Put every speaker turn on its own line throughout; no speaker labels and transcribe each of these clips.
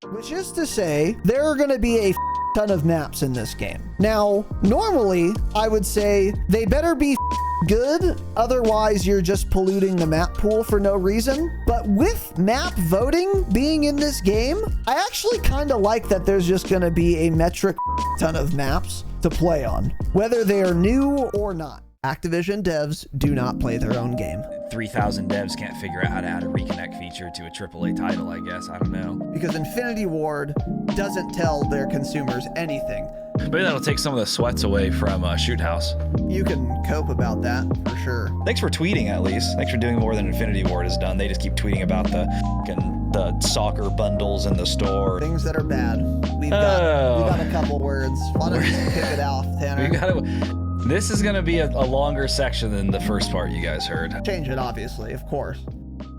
Which is to say, there are going to be a ton of maps in this game. Now, normally, I would say they better be good, otherwise you're just polluting the map pool for no reason. But with map voting being in this game, I actually kind of like that there's just going to be a metric ton of maps to play on, whether they are new or not. Activision devs do not play their own game.
3,000 devs can't figure out how to add a reconnect feature to a AAA title, I guess. I don't know.
Because Infinity Ward doesn't tell their consumers anything.
Maybe that'll take some of the sweats away from Shoot House.
You can cope about that for sure.
Thanks for tweeting, at least. Thanks for doing more than Infinity Ward has done. They just keep tweeting about the soccer bundles in the store.
Things that are bad. We got a couple words. Why don't you kick it off, Tanner?
This is going to be a longer section than the first part you guys heard.
Change it, obviously, of course.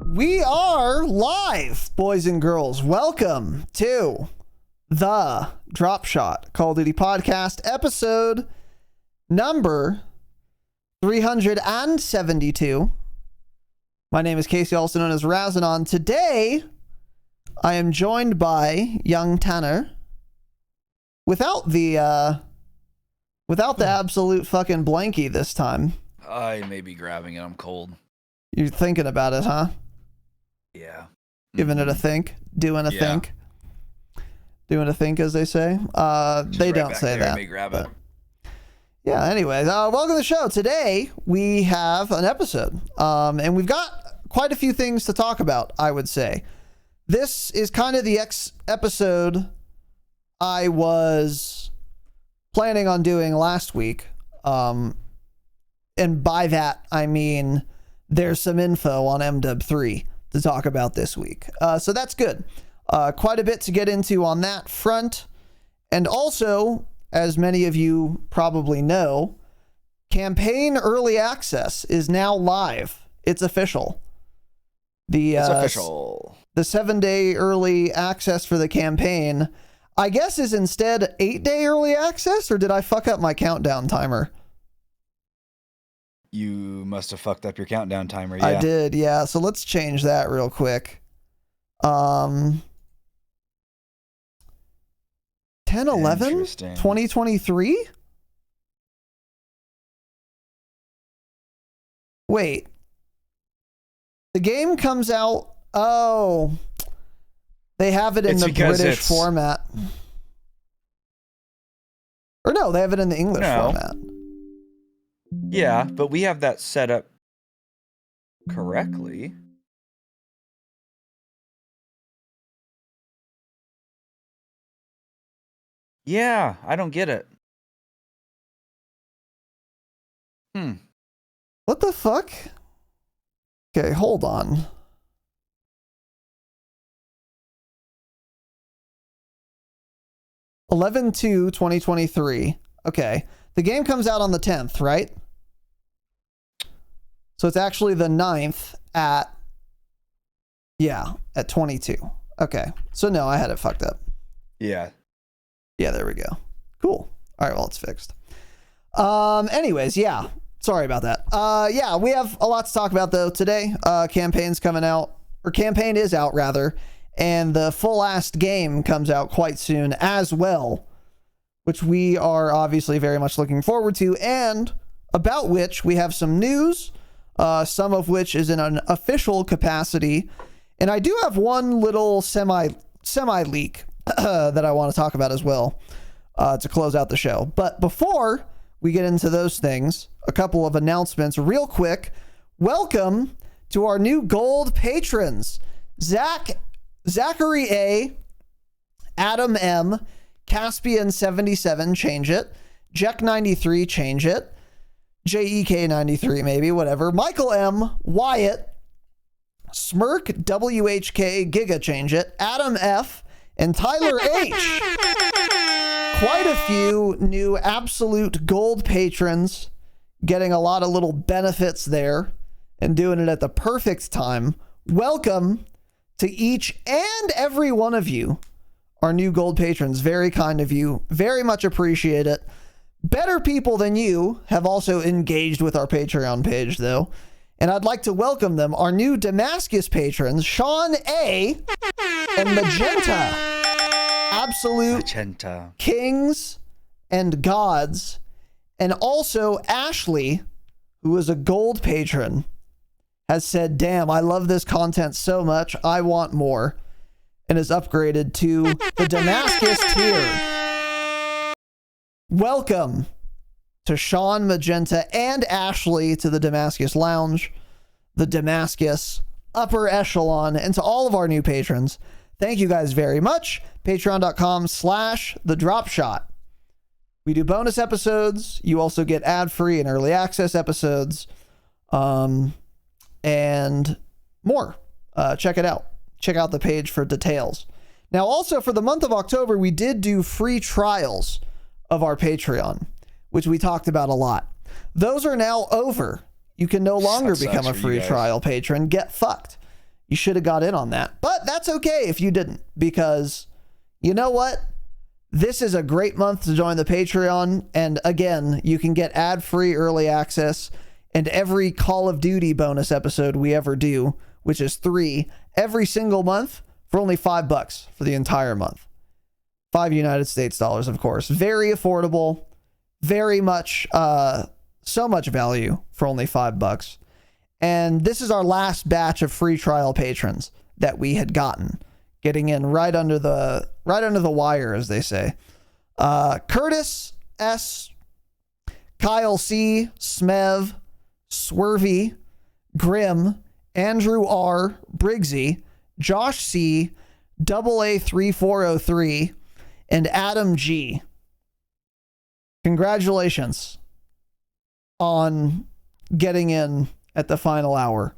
We are live, boys and girls. Welcome to the Dropshot Call of Duty Podcast, episode number 372. My name is Casey, also known as Razinon. Today, I am joined by young Tanner without the absolute fucking blankie this time.
I may be grabbing it. I'm cold.
You're thinking about it, huh?
Yeah.
Giving it a think. Doing a think. Doing a think, as they say. They
right
don't say
there,
that.
I may grab it.
Yeah, anyways, welcome to the show. Today, we have an episode. And we've got quite a few things to talk about, I would say. This is kind of the episode I was planning on doing last week. And by that, I mean there's some info on MW3 to talk about this week. So that's good. Quite a bit to get into on that front. And also, as many of you probably know, campaign early access is now live. It's official. It's official. The 7-day early access for the campaign, I guess, is instead 8-day early access, or did I fuck up my countdown timer?
You must have fucked up your countdown timer, yeah.
I did, yeah. So let's change that real quick. 10/11/2023? Wait. The game comes out... Oh... They have it in the British format. Or no, they have it in the English format.
Yeah, but we have that set up correctly. Yeah, I don't get it.
What the fuck? Okay, hold on. (11/2/2023). Okay. The game comes out on the 10th, right? So it's actually the 9th at 22. Okay. So no, I had it fucked up.
Yeah.
Yeah, there we go. Cool. All right, well, it's fixed. Anyways, yeah. Sorry about that. Yeah, we have a lot to talk about, though, today. Campaign's coming out, or campaign is out, rather. And the full last game comes out quite soon as well, which we are obviously very much looking forward to, and about which we have some news, some of which is in an official capacity. And I do have one little semi-leak that I want to talk about as well to close out the show. But before we get into those things, a couple of announcements real quick. Welcome to our new gold patrons. Zachary A, Adam M, Caspian 77, change it. Jack 93, change it. JEK 93, maybe, whatever. Michael M, Wyatt, Smirk WHK, Giga, change it. Adam F, and Tyler H. Quite a few new absolute gold patrons, getting a lot of little benefits there and doing it at the perfect time. Welcome to each and every one of you, our new gold patrons. Very kind of you. Very much appreciate it. Better people than you have also engaged with our Patreon page, though. And I'd like to welcome them, our new Damascus patrons, Sean A. and Magenta. absolute
Magenta.
kings and gods. And also Ashley, who is a gold patron, has said, damn, I love this content so much, I want more, and is upgraded to the Damascus tier. Welcome to Sean, Magenta, and Ashley to the Damascus Lounge, the Damascus upper echelon, and to all of our new patrons. Thank you guys very much. Patreon.com/the Dropshot. We do bonus episodes. You also get ad-free and early access episodes. And more. Check it out. Check out the page for details. Now, also for the month of October, we did do free trials of our Patreon, which we talked about a lot. Those are now over. You can no longer become a free trial patron. Get fucked. You should have got in on that. But that's okay if you didn't, because you know what? This is a great month to join the Patreon. And again, you can get ad-free early access and every Call of Duty bonus episode we ever do, which is 3 every single month for only $5 for the entire month. 5 United States dollars, of course. Very affordable. Very much, so much value for only $5. And this is our last batch of free trial patrons that we had gotten, getting in right under the wire, as they say. Curtis S, Kyle C, Smev, Swervy, Grim, Andrew R, Briggsy, Josh C, AA3403, and Adam G. Congratulations on getting in at the final hour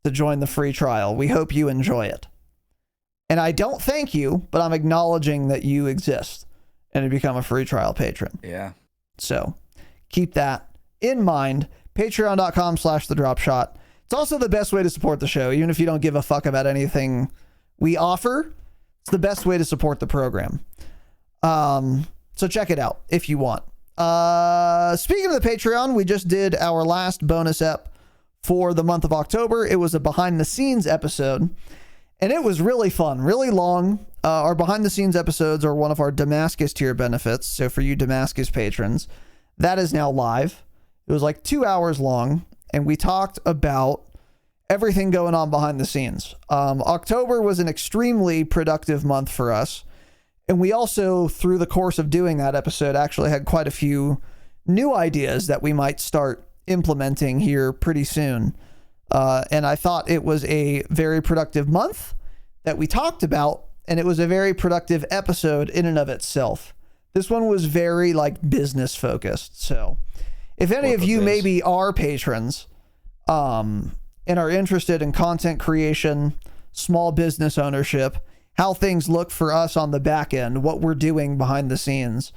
to join the free trial. We hope you enjoy it. And I don't thank you, but I'm acknowledging that you exist and to become a free trial patron.
Yeah.
So keep that in mind. Patreon.com/the Dropshot. It's also the best way to support the show, even if you don't give a fuck about anything we offer. It's the best way to support the program. So check it out if you want. Speaking of the Patreon, we just did our last bonus ep for the month of October. It was a behind the scenes episode, and it was really fun, really long. Our behind the scenes episodes are one of our Damascus tier benefits. So for you Damascus patrons, that is now live. It was like 2 hours long, and we talked about everything going on behind the scenes. October was an extremely productive month for us. And we also, through the course of doing that episode, actually had quite a few new ideas that we might start implementing here pretty soon. And I thought it was a very productive month that we talked about, and it was a very productive episode in and of itself. This one was very business focused. So if any of you maybe are patrons and are interested in content creation, small business ownership, how things look for us on the back end, what we're doing behind the scenes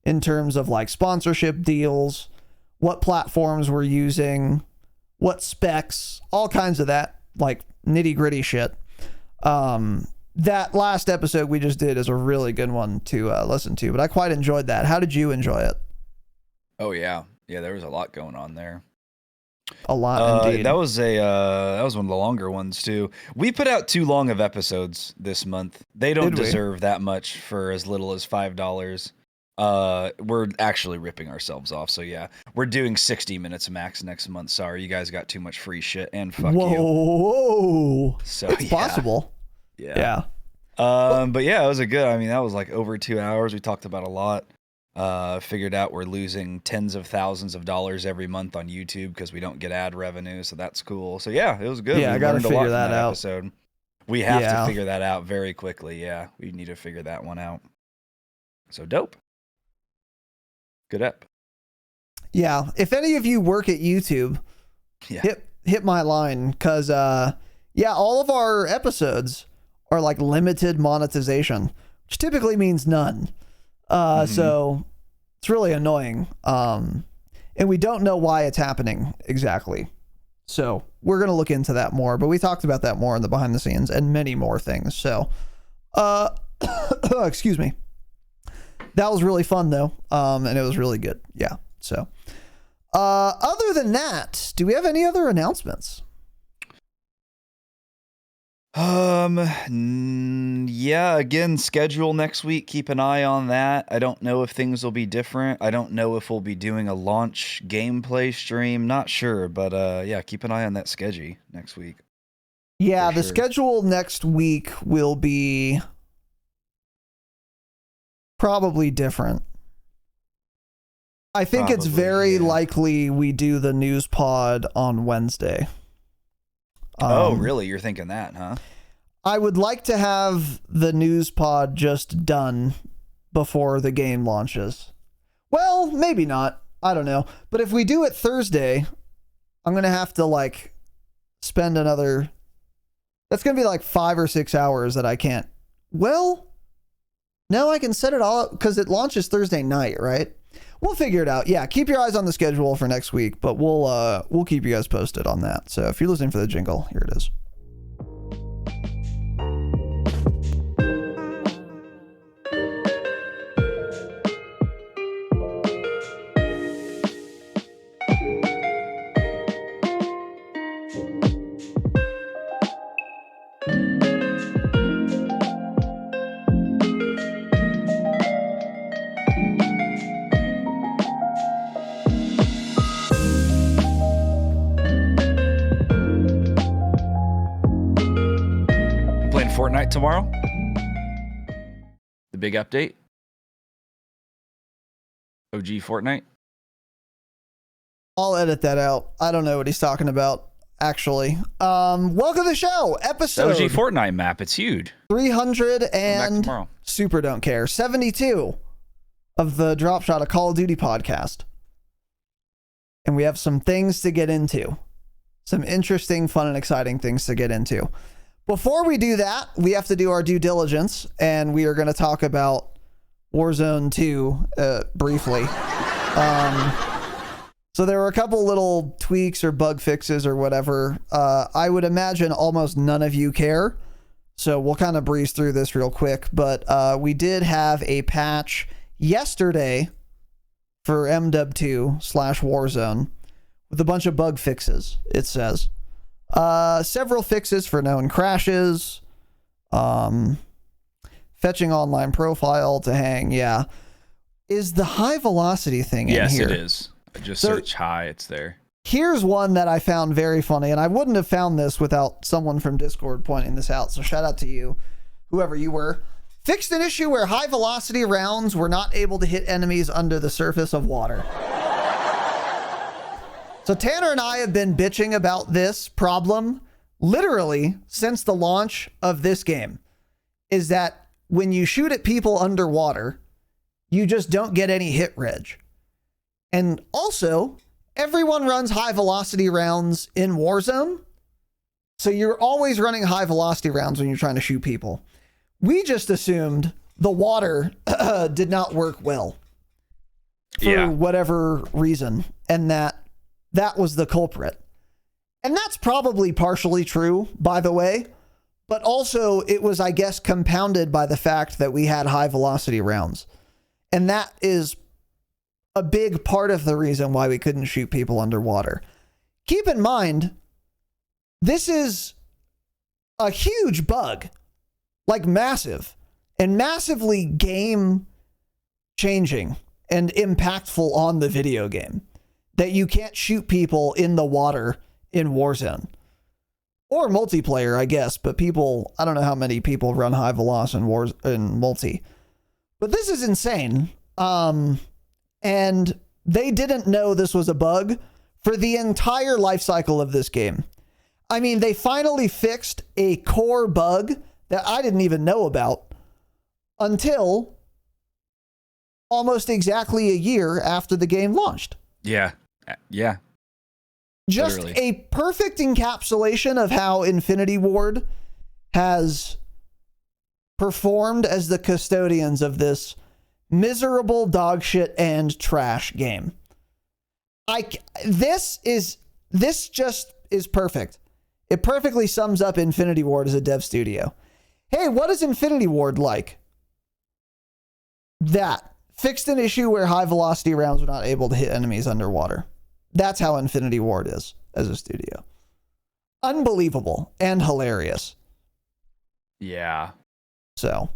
in terms of sponsorship deals, what platforms we're using, what specs, all kinds of that nitty gritty shit. That last episode we just did is a really good one to listen to, but I quite enjoyed that. How did you enjoy it?
Oh yeah. Yeah, there was a lot going on there.
A lot, indeed.
That was one of the longer ones too. We put out too long of episodes this month. They don't deserve that much for as little as $5. We're actually ripping ourselves off. So yeah, we're doing 60 minutes max next month. Sorry, you guys got too much free shit, and fuck you.
Whoa.
So
it's possible.
Yeah. But yeah, it was that was over 2 hours. We talked about a lot. Figured out we're losing tens of thousands of dollars every month on YouTube because we don't get ad revenue, so that's cool. So yeah, it was good.
Yeah, I gotta figure that out.
Episode. We have to figure that out very quickly. Yeah, we need to figure that one out. So dope. Good ep.
Yeah, if any of you work at YouTube, hit my line, because all of our episodes are limited monetization, which typically means none. So it's really annoying. And we don't know why it's happening exactly. So we're going to look into that more, but we talked about that more in the behind the scenes and many more things. So, excuse me. That was really fun though. And it was really good. Yeah. So, other than that, do we have any other announcements?
Yeah, again, schedule next week. Keep an eye on that. I don't know if things will be different. I don't know if we'll be doing a launch gameplay stream. Not sure, but yeah, keep an eye on that schedule next week.
Yeah, the schedule next week will be probably different. I think it's very likely we do the news pod on Wednesday.
Oh, really? You're thinking that, huh?
I would like to have the news pod just done before the game launches. Well, maybe not. I don't know. But if we do it Thursday, I'm going to have to like spend another... That's going to be like 5 or 6 hours that I can't... Well, no, I can set it all up because it launches Thursday night, right? We'll figure it out. Yeah, keep your eyes on the schedule for next week, but we'll keep you guys posted on that. So if you're listening for the jingle, here it is.
Fortnite tomorrow? The big update? OG Fortnite?
I'll edit that out. I don't know what he's talking about, actually. Welcome to the show. Episode
OG Fortnite map. It's huge.
300 and super don't care. 72 of the Dropshot, a Call of Duty podcast. And we have some things to get into. Some interesting, fun, and exciting things to get into. Before we do that, we have to do our due diligence, and we are going to talk about Warzone 2 briefly. So there were a couple little tweaks or bug fixes or whatever. I would imagine almost none of you care, so we'll kind of breeze through this real quick. But we did have a patch yesterday for MW2/Warzone with a bunch of bug fixes, it says. Several fixes for known crashes, fetching online profile to hang. Yeah. Is the high velocity thing in here?
Yes, it is. I just search high. It's there.
Here's one that I found very funny, and I wouldn't have found this without someone from Discord pointing this out. So shout out to you, whoever you were. Fixed an issue where high velocity rounds were not able to hit enemies under the surface of water. So Tanner and I have been bitching about this problem literally since the launch of this game, is that when you shoot at people underwater, you just don't get any hit reg. And also, everyone runs high velocity rounds in Warzone. So you're always running high velocity rounds when you're trying to shoot people. We just assumed the water did not work well for whatever reason, and that was the culprit. And that's probably partially true, by the way, but also it was, I guess, compounded by the fact that we had high velocity rounds. And that is a big part of the reason why we couldn't shoot people underwater. Keep in mind, this is a huge bug, like massive, and massively game changing and impactful on the video game, that you can't shoot people in the water in Warzone. Or multiplayer, I guess, but people, I don't know how many people run high velocity in multi. But this is insane. And they didn't know this was a bug for the entire life cycle of this game. I mean, they finally fixed a core bug that I didn't even know about until almost exactly a year after the game launched.
Yeah. Yeah.
Just literally a perfect encapsulation of how Infinity Ward has performed as the custodians of this miserable dogshit and trash game. This just is perfect. It perfectly sums up Infinity Ward as a dev studio. Hey, what is Infinity Ward like? That fixed an issue where high velocity rounds were not able to hit enemies underwater. That's how Infinity Ward is as a studio. Unbelievable and hilarious.
Yeah.
So.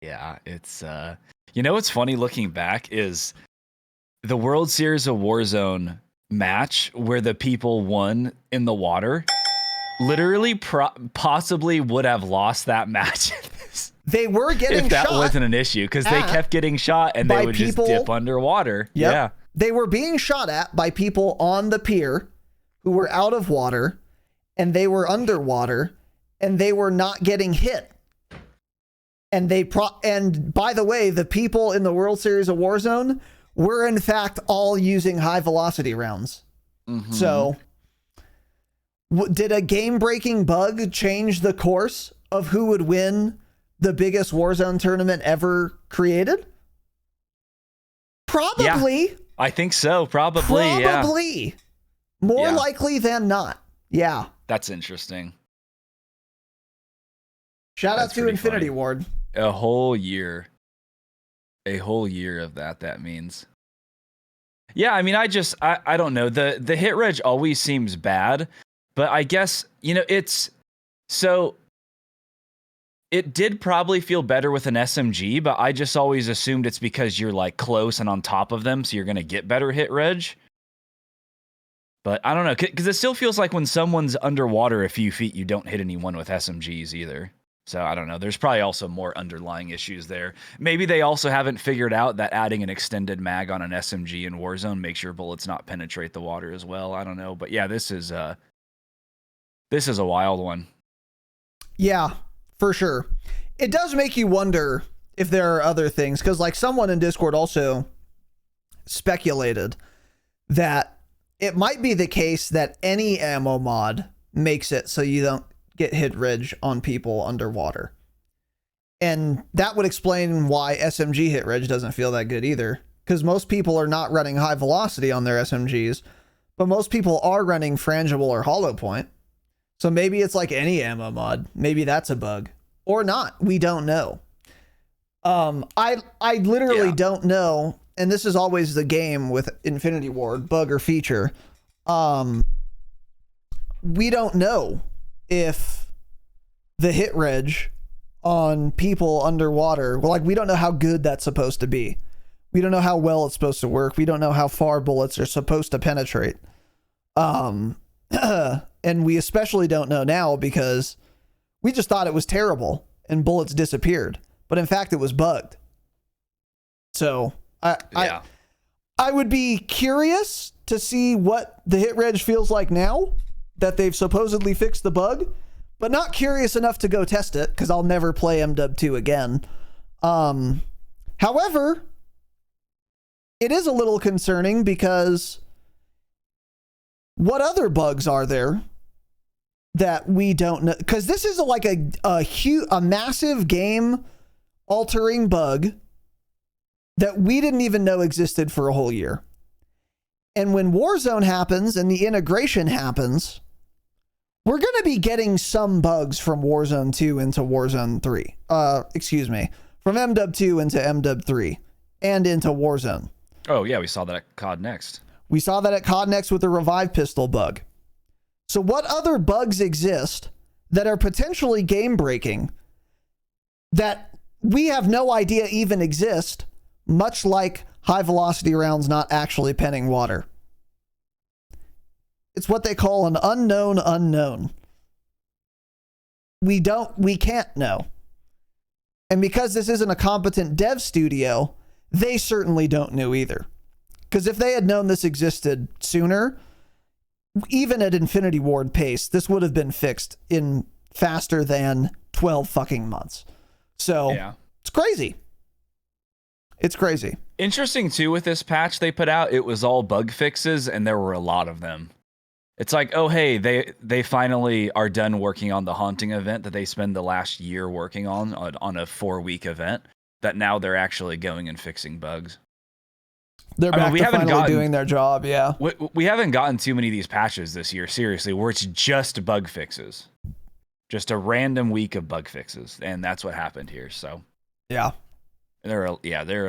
Yeah, it's what's funny looking back is the World Series of Warzone match where the people won in the water literally possibly would have lost that match.
They were getting
if that
shot
wasn't an issue, because they kept getting shot and they would just dip underwater.
Yep.
Yeah.
They were being shot at by people on the pier who were out of water, and they were underwater, and they were not getting hit. And and by the way, the people in the World Series of Warzone were in fact all using high velocity rounds. Mm-hmm. So did a game-breaking bug change the course of who would win the biggest Warzone tournament ever created? Probably.
Yeah, I think so. Probably.
Yeah. More likely than not. Yeah.
That's interesting.
Shout out to Infinity Ward.
A whole year of that means. Yeah, I mean, I don't know. The hit reg always seems bad, but I guess, it's so it did probably feel better with an SMG, but I just always assumed it's because you're like close and on top of them, so you're going to get better hit reg. But I don't know, because it still feels like when someone's underwater a few feet, you don't hit anyone with SMGs either. So I don't know. There's probably also more underlying issues there. Maybe they also haven't figured out that adding an extended mag on an SMG in Warzone makes your bullets not penetrate the water as well. I don't know. But yeah, this is a wild one.
Yeah, for sure. It does make you wonder if there are other things, because like someone in Discord also speculated that it might be the case that any ammo mod makes it so you don't get hit reg on people underwater. And that would explain why SMG hit reg doesn't feel that good either, because most people are not running high velocity on their SMGs, but most people are running frangible or hollow point. So maybe it's like any ammo mod. Maybe that's a bug or not. We don't know. I literally don't know. And this is always the game with Infinity Ward, bug or feature. We don't know if the hit reg on people underwater, well, like, we don't know how good that's supposed to be. We don't know how well it's supposed to work. We don't know how far bullets are supposed to penetrate. And we especially don't know now because we just thought it was terrible and bullets disappeared, but in fact it was bugged. So I would be curious to see what the hit reg feels like now that they've supposedly fixed the bug, but not curious enough to go test it because I'll never play MW2 again. However, it is a little concerning because what other bugs are there that we don't know? Because this is like a massive game altering bug that we didn't even know existed for a whole year. And when Warzone happens and the integration happens, we're going to be getting some bugs from Warzone 2 into Warzone 3. From MW2 into MW3 and into Warzone.
Oh, yeah, we saw that at COD Next.
We saw that at COD Next with the revive pistol bug. So what other bugs exist that are potentially game breaking that we have no idea even exist, much like high velocity rounds not actually penning water? It's what they call an unknown unknown. We can't know. And because this isn't a competent dev studio, they certainly don't know either. Because if they had known this existed sooner, even at Infinity Ward pace, this would have been fixed in faster than 12 fucking months. So It's crazy. It's crazy.
Interesting too, with this patch they put out, it was all bug fixes and there were a lot of them. It's like, oh, hey, they finally are done working on the haunting event that they spend the last year working on a 4-week event, that now they're actually going and fixing bugs.
They're back to finally doing their job, yeah.
We haven't gotten too many of these patches this year, seriously, where it's just bug fixes. Just a random week of bug fixes, and that's what happened here, so.
Yeah.
There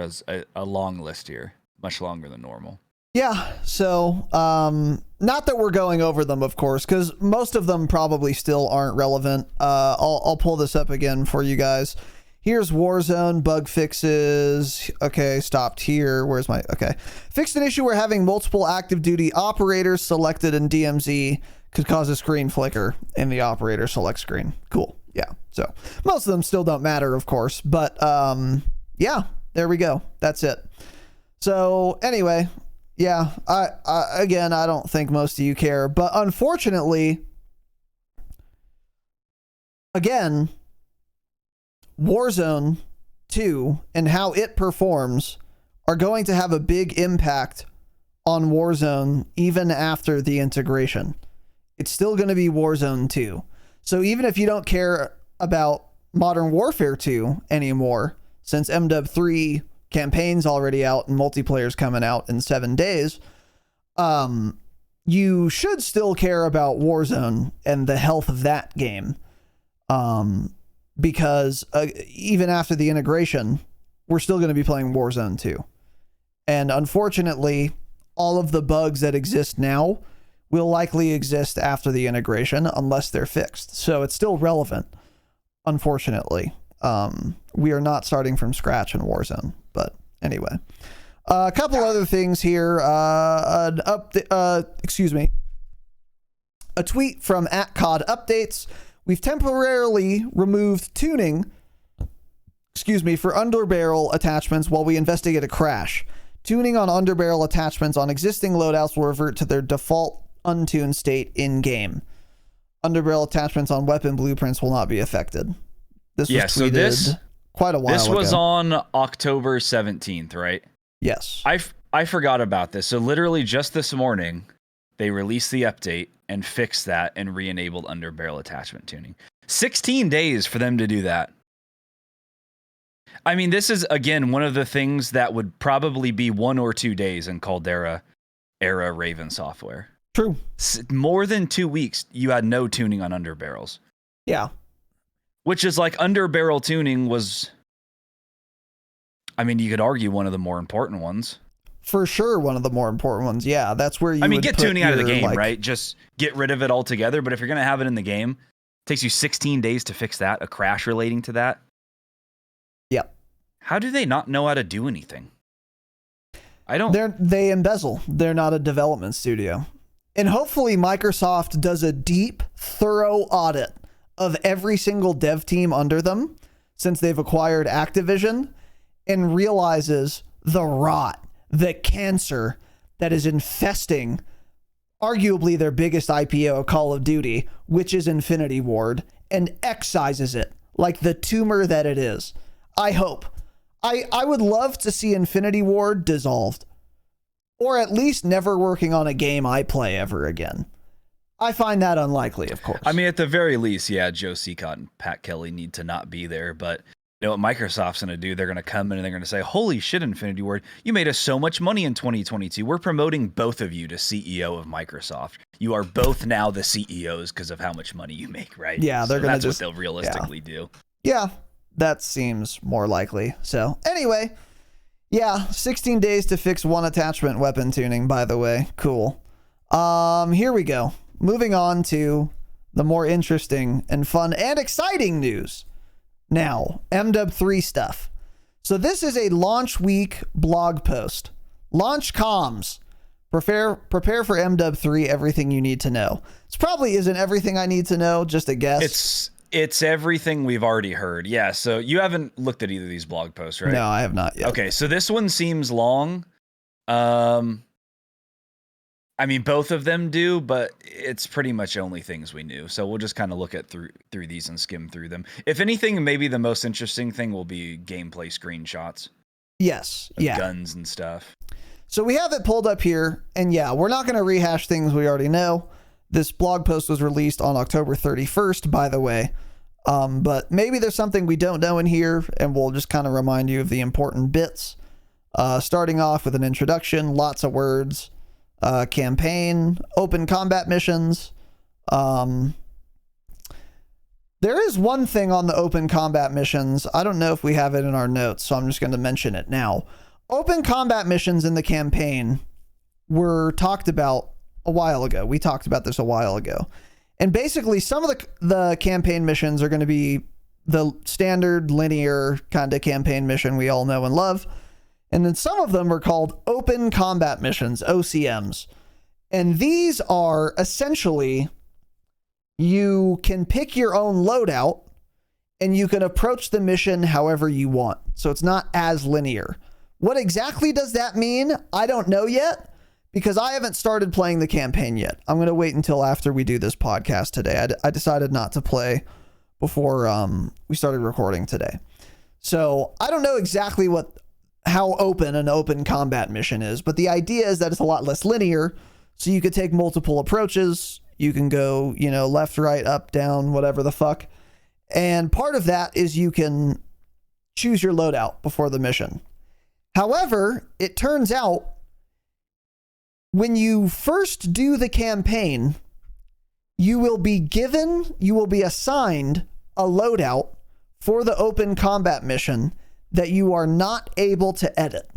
is a long list here, much longer than normal.
Yeah, so not that we're going over them, of course, because most of them probably still aren't relevant. I'll pull this up again for you guys. Here's Warzone bug fixes. Okay, stopped here. Where's my... Okay. Fixed an issue where having multiple active duty operators selected in DMZ could cause a screen flicker in the operator select screen. Cool. Yeah. So most of them still don't matter, of course. But yeah, there we go. That's it. So anyway, yeah, again, I don't think most of you care. But unfortunately, again... Warzone 2 and how it performs are going to have a big impact on Warzone even after the integration. It's still going to be Warzone 2. So even if you don't care about Modern Warfare 2 anymore, since MW3 campaign's already out and multiplayer's coming out in 7 days, you should still care about Warzone and the health of that game. Because even after the integration, we're still going to be playing Warzone 2. And unfortunately, all of the bugs that exist now will likely exist after the integration unless they're fixed. So it's still relevant, unfortunately. We are not starting from scratch in Warzone. But anyway, a couple other things here. Excuse me. A tweet from @COD Updates. We've temporarily removed tuning, for underbarrel attachments while we investigate a crash. Tuning on underbarrel attachments on existing loadouts will revert to their default untuned state in-game. Underbarrel attachments on weapon blueprints will not be affected. This was tweeted quite a while ago.
This was on October 17th, right?
Yes.
I forgot about this. So literally just this morning, they released the update and fixed that and re-enabled underbarrel attachment tuning. 16 days for them to do that. I mean, this is, again, one of the things that would probably be 1 or 2 days in Caldera era Raven software.
True.
More than 2 weeks, you had no tuning on underbarrels.
Yeah.
Which is like underbarrel tuning was, I mean, you could argue one of the more important ones.
For sure, one of the more important ones. Yeah, that's where you.
I mean, get tuning out of the game, right? Just get rid of it altogether. But if you're gonna have it in the game, it takes you 16 days to fix that. A crash relating to that.
Yep.
How do they not know how to do anything? I don't.
They embezzle. They're not a development studio, and hopefully Microsoft does a deep, thorough audit of every single dev team under them since they've acquired Activision, and realizes the rot, the cancer that is infesting arguably their biggest IPO, Call of Duty, which is Infinity Ward, and excises it like the tumor that it is. I hope. I would love to see Infinity Ward dissolved, or at least never working on a game I play ever again. I find that unlikely, of course.
I mean, at the very least, yeah, Joe Secott and Pat Kelly need to not be there, but you know what Microsoft's going to do? They're going to come in and they're going to say, holy shit, Infinity Ward, you made us so much money in 2022. We're promoting both of you to CEO of Microsoft. You are both now the CEOs because of how much money you make, right?
Yeah, they're going to
that's what they'll realistically do.
Yeah, that seems more likely. So anyway, yeah, 16 days to fix one attachment weapon tuning, by the way. Cool. Here we go. Moving on to the more interesting and fun and exciting news. Now, MW3 stuff. So this is a launch week blog post. Launch comms. Prepare for MW3, everything you need to know. This probably isn't everything I need to know, just a guess.
It's everything we've already heard. Yeah, so you haven't looked at either of these blog posts, right?
No, I have not yet.
Okay, so this one seems long. I mean, both of them do, but it's pretty much only things we knew. So we'll just kind of look at through these and skim through them. If anything, maybe the most interesting thing will be gameplay screenshots.
Yes, yeah.
Guns and stuff.
So we have it pulled up here, and yeah, we're not going to rehash things we already know. This blog post was released on October 31st, by the way. But maybe there's something we don't know in here, and we'll just kind of remind you of the important bits. Starting off with an introduction, lots of words. Campaign, open combat missions. There is one thing on the open combat missions. I don't know if we have it in our notes, so I'm just going to mention it now. Open combat missions in the campaign were talked about a while ago. We talked about this a while ago. And basically, some of the campaign missions are going to be the standard linear kind of campaign mission we all know and love. And then some of them are called open combat missions, OCMs. And these are essentially, you can pick your own loadout and you can approach the mission however you want. So it's not as linear. What exactly does that mean? I don't know yet, because I haven't started playing the campaign yet. I'm going to wait until after we do this podcast today. I decided not to play before we started recording today. So I don't know exactly how open an open combat mission is, but the idea is that it's a lot less linear. So you could take multiple approaches. You can go, left, right, up, down, whatever the fuck. And part of that is you can choose your loadout before the mission. However, it turns out when you first do the campaign, you will be assigned a loadout for the open combat mission that you are not able to edit.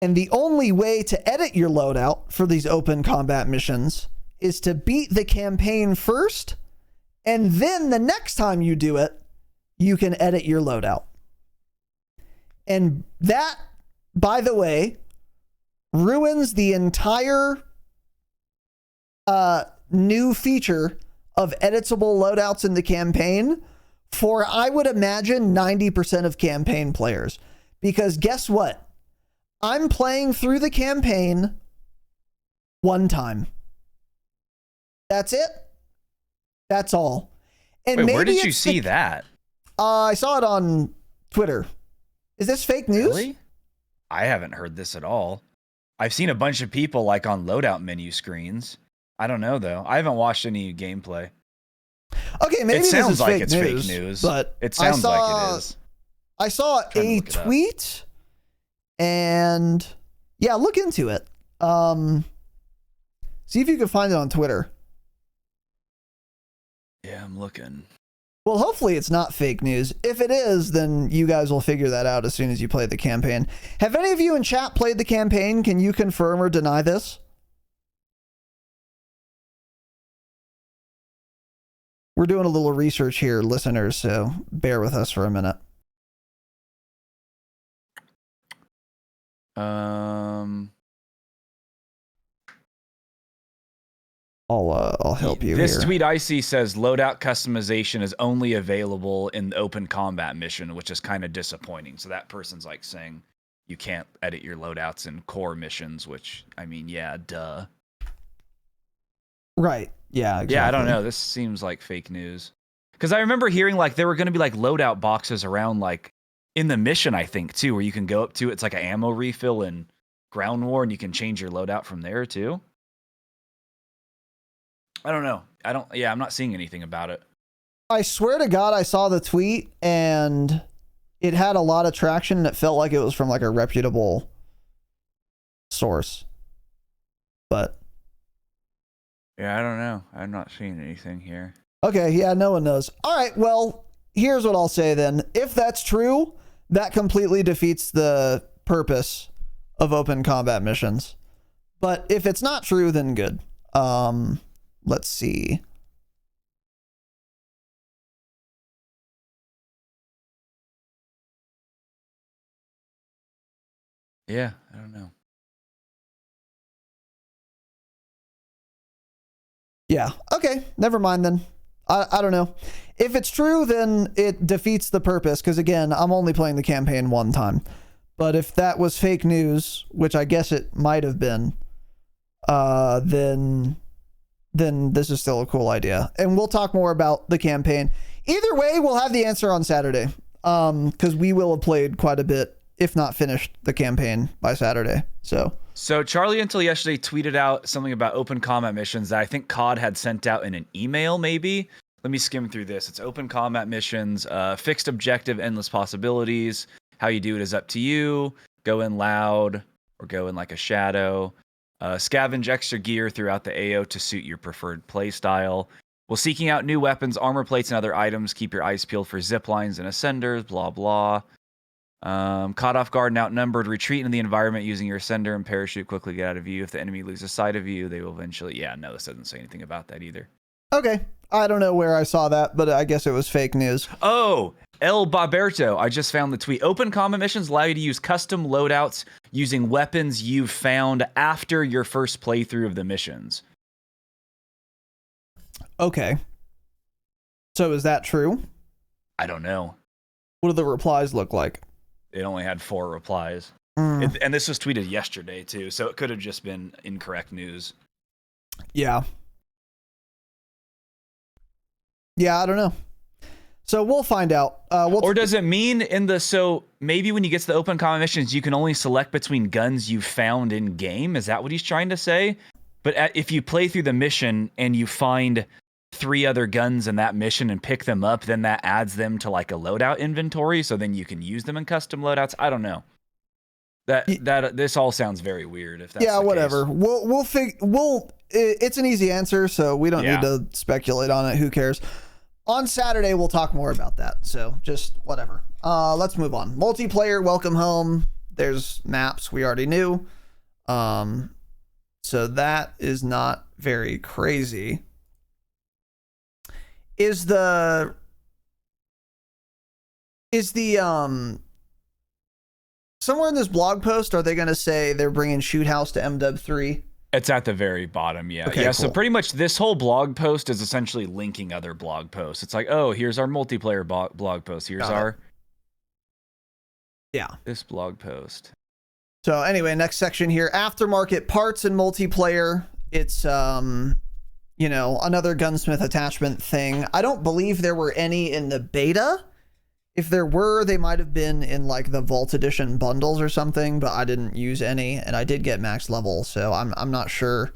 And the only way to edit your loadout for these open combat missions is to beat the campaign first, and then the next time you do it, you can edit your loadout. And that, by the way, ruins the entire new feature of editable loadouts in the campaign for, I would imagine, 90% of campaign players. Because guess what? I'm playing through the campaign one time. That's it. That's all. And
wait,
maybe
where did you see that?
I saw it on Twitter. Is this fake news?
Really? I haven't heard this at all. I've seen a bunch of people like on loadout menu screens. I don't know though. I haven't watched any gameplay.
Okay, maybe
it sounds
this is
like
fake
it's fake news,
but
it sounds like it is.
I saw a tweet, and yeah, look into it. See if you can find it on Twitter.
Yeah, I'm looking.
Well, hopefully it's not fake news. If it is, then you guys will figure that out as soon as you play the campaign. Have any of you in chat played the campaign? Can you confirm or deny this? We're doing a little research here, listeners, so bear with us for a minute. I'll help you
this
here.
tweet I see says loadout customization is only available in the open combat mission, which is kind of disappointing. So that person's like saying you can't edit your loadouts in core missions, which, I mean, yeah, duh.
Right. Yeah, exactly.
Yeah, I don't know. This seems like fake news. Because I remember hearing like there were going to be like loadout boxes around like in the mission, I think, too, where you can go up to. It's like an ammo refill in Ground War, and you can change your loadout from there, too. I don't know. I'm not seeing anything about it.
I swear to God, I saw the tweet and it had a lot of traction and it felt like it was from like a reputable source. But
yeah, I don't know. I'm not seeing anything here.
Okay, yeah, no one knows. All right, well, here's what I'll say then. If that's true, that completely defeats the purpose of open combat missions. But if it's not true, then good. Let's see.
Yeah, I don't know.
Yeah, okay, never mind then. I don't know. If it's true, then it defeats the purpose, because again, I'm only playing the campaign one time. But if that was fake news, which I guess it might have been, then this is still a cool idea. And we'll talk more about the campaign. Either way, we'll have the answer on Saturday, because we will have played quite a bit, if not finished the campaign by Saturday. So
Charlie until yesterday tweeted out something about open combat missions that I think COD had sent out in an email, maybe. Let me skim through this. It's open combat missions, fixed objective, endless possibilities. How you do it is up to you. Go in loud or go in like a shadow. Scavenge extra gear throughout the AO to suit your preferred playstyle. While seeking out new weapons, armor plates, and other items, keep your eyes peeled for zip lines and ascenders, blah, blah. Caught off guard and outnumbered, retreat into the environment using your sender and parachute. Quickly get out of view. If the enemy loses sight of you, they will eventually. Yeah, no, this doesn't say anything about that either.
Okay. I don't know where I saw that, but I guess it was fake news.
Oh, El Baberto. I just found the tweet. Open combat missions allow you to use custom loadouts using weapons you've found after your first playthrough of the missions.
Okay. So is that true?
I don't know.
What do the replies look like?
It only had 4 replies.
Mm.
And this was tweeted yesterday, too, so it could have just been incorrect news.
Yeah. Yeah, I don't know. So we'll find out.
Or does it mean so maybe when you get to the open combat missions, you can only select between guns you found in game? Is that what he's trying to say? But if you play through the mission and you find 3 other guns in that mission and pick them up, then that adds them to like a loadout inventory, so then you can use them in custom loadouts. I don't know. This all sounds very weird. If that's the
whatever.
Case.
It's an easy answer, so we don't need to speculate on it. Who cares? On Saturday, we'll talk more about that. So just whatever. Let's move on. Multiplayer, welcome home. There's maps we already knew. So that is not very crazy. Is the somewhere in this blog post, are they going to say they're bringing Shoot House to MW3?
It's at the very bottom, yeah.
Okay,
yeah,
cool.
So pretty much this whole blog post is essentially linking other blog posts. It's like, oh, here's our multiplayer blog post. Here's this blog post.
So anyway, next section here, aftermarket parts and multiplayer. It's another gunsmith attachment thing. I don't believe there were any in the beta. If there were, they might have been in like the Vault Edition bundles or something, but I didn't use any, and I did get max level, so I'm not sure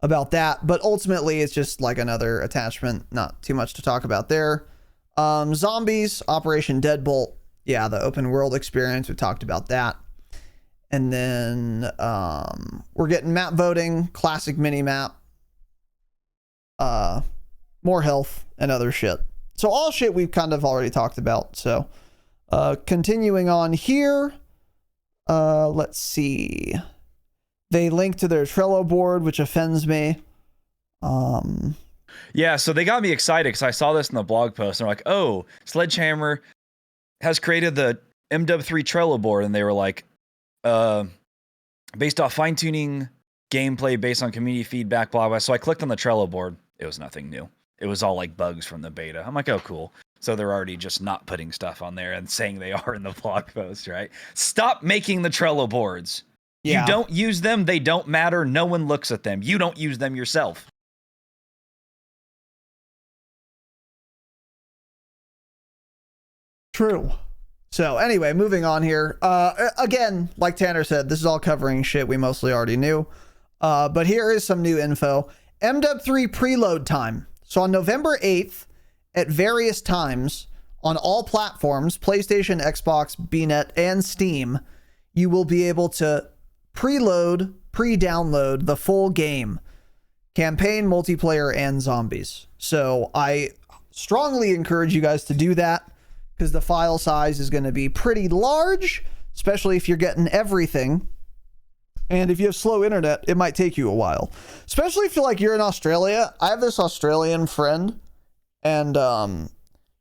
about that. But ultimately, it's just like another attachment. Not too much to talk about there. Zombies, Operation Deadbolt. Yeah, the open world experience. We talked about that. And then we're getting map voting, classic mini map, more health, and other shit. So all shit we've kind of already talked about. So continuing on here, let's see. They link to their Trello board, which offends me.
Yeah, so they got me excited because I saw this in the blog post. And they're like, oh, Sledgehammer has created the MW3 Trello board. And they were like, based off fine-tuning gameplay based on community feedback, blah, blah. So I clicked on the Trello board. It was nothing new. It was all like bugs from the beta. I'm like, oh, cool. So they're already just not putting stuff on there and saying they are in the blog post, right? Stop making the Trello boards. Yeah. You don't use them. They don't matter. No one looks at them. You don't use them yourself.
True. So anyway, moving on here. Again, like Tanner said, this is all covering shit we mostly already knew. But here is some new info. MW3 preload time. So on November 8th, at various times, on all platforms, PlayStation, Xbox, BNet, and Steam, you will be able to preload, pre-download the full game. Campaign, multiplayer, and zombies. So I strongly encourage you guys to do that, because the file size is going to be pretty large, especially if you're getting everything. And if you have slow internet, it might take you a while. Especially if you're in Australia. I have this Australian friend, and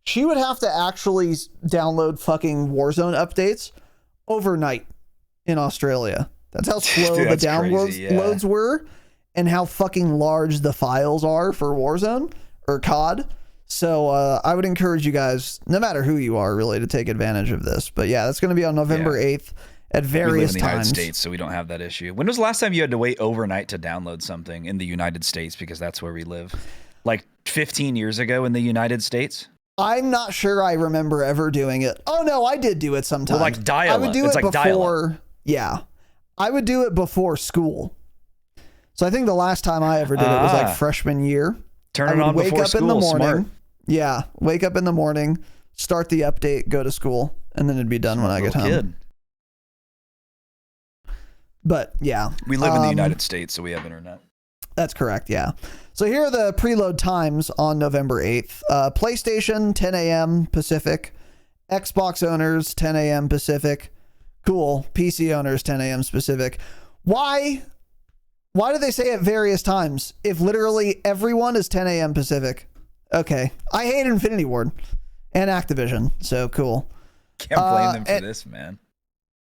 she would have to actually download fucking Warzone updates overnight in Australia. That's how slow the downloads were, and how fucking large the files are for Warzone or COD. So I would encourage you guys, no matter who you are, really, to take advantage of this. But yeah, that's going to be on November 8th. At various times. We live in the United
States, so we don't have that issue. When was the last time you had to wait overnight to download something in the United States? Because that's where we live. Like 15 years ago in the United States?
I'm not sure I remember ever doing it. Oh, no, I did do it sometime.
Well, like dial-up.
I would do it like before. Yeah. I would do it before school. So I think the last time I ever did it was like freshman year.
Turn it on before school. In the morning. Smart.
Yeah. Wake up in the morning, start the update, go to school, and then it'd be done when I get home. Kid. But yeah,
we live in the United States, so we have internet.
That's correct. Yeah. So here are the preload times on November 8th. PlayStation, 10 a.m. Pacific. Xbox owners, 10 a.m. Pacific. Cool. PC owners, 10 a.m. Pacific. Why do they say at various times if literally everyone is 10 a.m. Pacific? Okay. I hate Infinity Ward and Activision, so cool.
Can't blame them for this, man.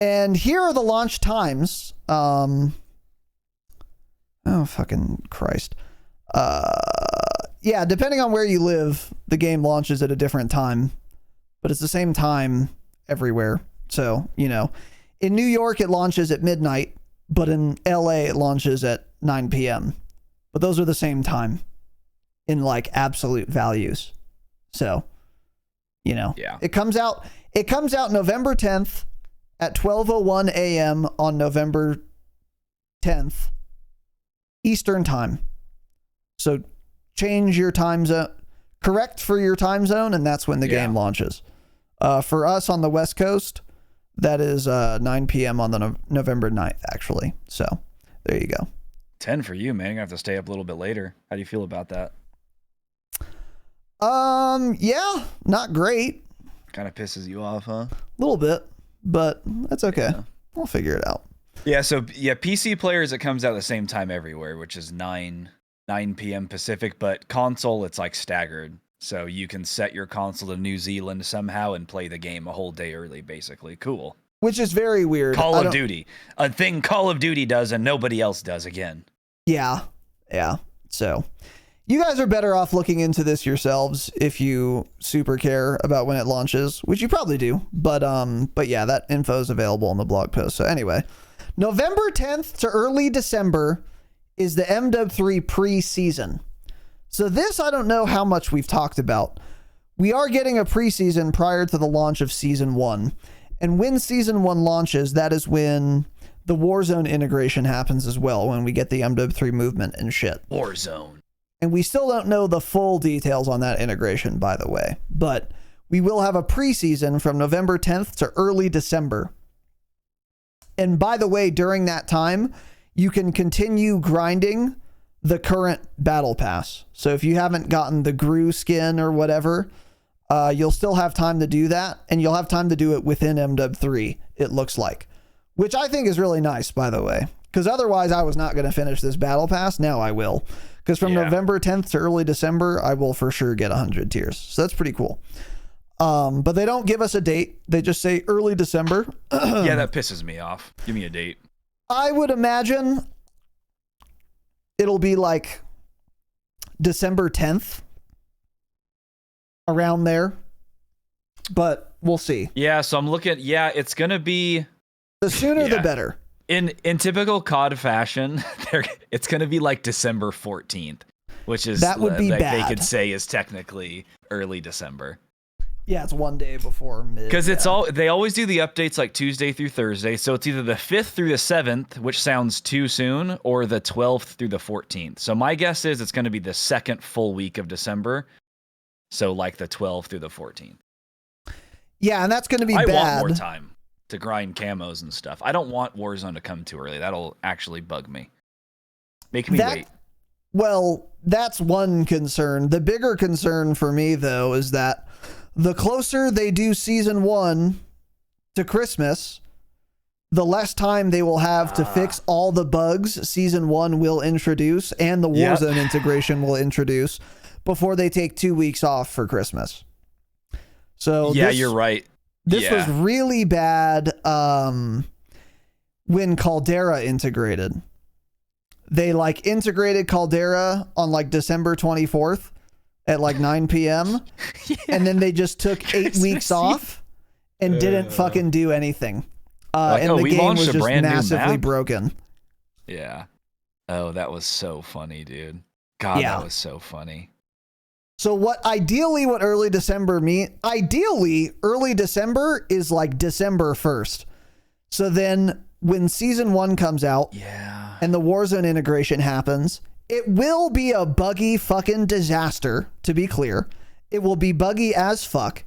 And here are the launch times. Oh, fucking Christ. Yeah, depending on where you live, the game launches at a different time, but it's the same time everywhere. So, you know, in New York, it launches at midnight, but in LA, it launches at 9 p.m. But those are the same time in like absolute values. So, you know,
yeah.
It comes out November 10th at 12:01 a.m. on November 10th Eastern time. So change your time zone, correct for your time zone, and that's when the game launches. For us on the West Coast, that is 9 p.m. on the November 9th, actually. So there you go.
10 for you, man. You're going to have to stay up a little bit later. How do you feel about that?
Yeah, not great.
Kind of pisses you off, huh?
A little bit, but that's okay. Yeah. We'll figure it out.
Yeah, so yeah, PC players, it comes out at the same time everywhere, which is 9 p.m. Pacific, but console, it's like staggered. So you can set your console to New Zealand somehow and play the game a whole day early, basically. Cool.
Which is very weird.
Call of Duty. A thing Call of Duty does and nobody else does again.
Yeah. Yeah. So you guys are better off looking into this yourselves if you super care about when it launches, which you probably do. But yeah, that info is available on the blog post. So anyway, November 10th to early December is the MW3 preseason. So this, I don't know how much we've talked about. We are getting a preseason prior to the launch of Season 1. And when Season 1 launches, that is when the Warzone integration happens as well, when we get the MW3 movement and shit.
Warzone.
And we still don't know the full details on that integration, by the way. But we will have a preseason from November 10th to early December. And by the way, during that time, you can continue grinding the current battle pass. So if you haven't gotten the Gru skin or whatever, you'll still have time to do that, and you'll have time to do it within MW3, it looks like, which I think is really nice, by the way, because otherwise I was not going to finish this battle pass. Now I will, because from November 10th to early December, I will for sure get 100 tiers. So that's pretty cool. But they don't give us a date. They just say early December.
Yeah, that pisses me off. Give me a date.
I would imagine it'll be like December 10th, around there, but we'll see.
Yeah, so I'm looking. Yeah, it's gonna be
the sooner the better.
In typical COD fashion, it's gonna be like December 14th, which is
that would be bad.
They could say is technically early December.
Yeah, it's one day before mid.
Because they always do the updates like Tuesday through Thursday, so it's either the 5th through the 7th, which sounds too soon, or the 12th through the 14th. So my guess is it's going to be the second full week of December, so like the 12th through the 14th.
Yeah, and that's going to be bad.
I want more time to grind camos and stuff. I don't want Warzone to come too early. That'll actually bug me. Make me wait.
Well, that's one concern. The bigger concern for me, though, is that the closer they do Season 1 to Christmas, the less time they will have to fix all the bugs Season 1 will introduce and the Warzone integration will introduce before they take 2 weeks off for Christmas. So
yeah, you're right.
This was really bad when Caldera integrated. They like integrated Caldera on like December 24th. At like 9 p.m. And then they just took 8 weeks off and didn't fucking do anything. And the game was just massively broken.
Yeah. Oh, that was so funny, dude. God, that was so funny.
So what early December ideally, early December is like December 1st. So then when Season 1 comes out and the Warzone integration happens, it will be a buggy fucking disaster, to be clear. It will be buggy as fuck.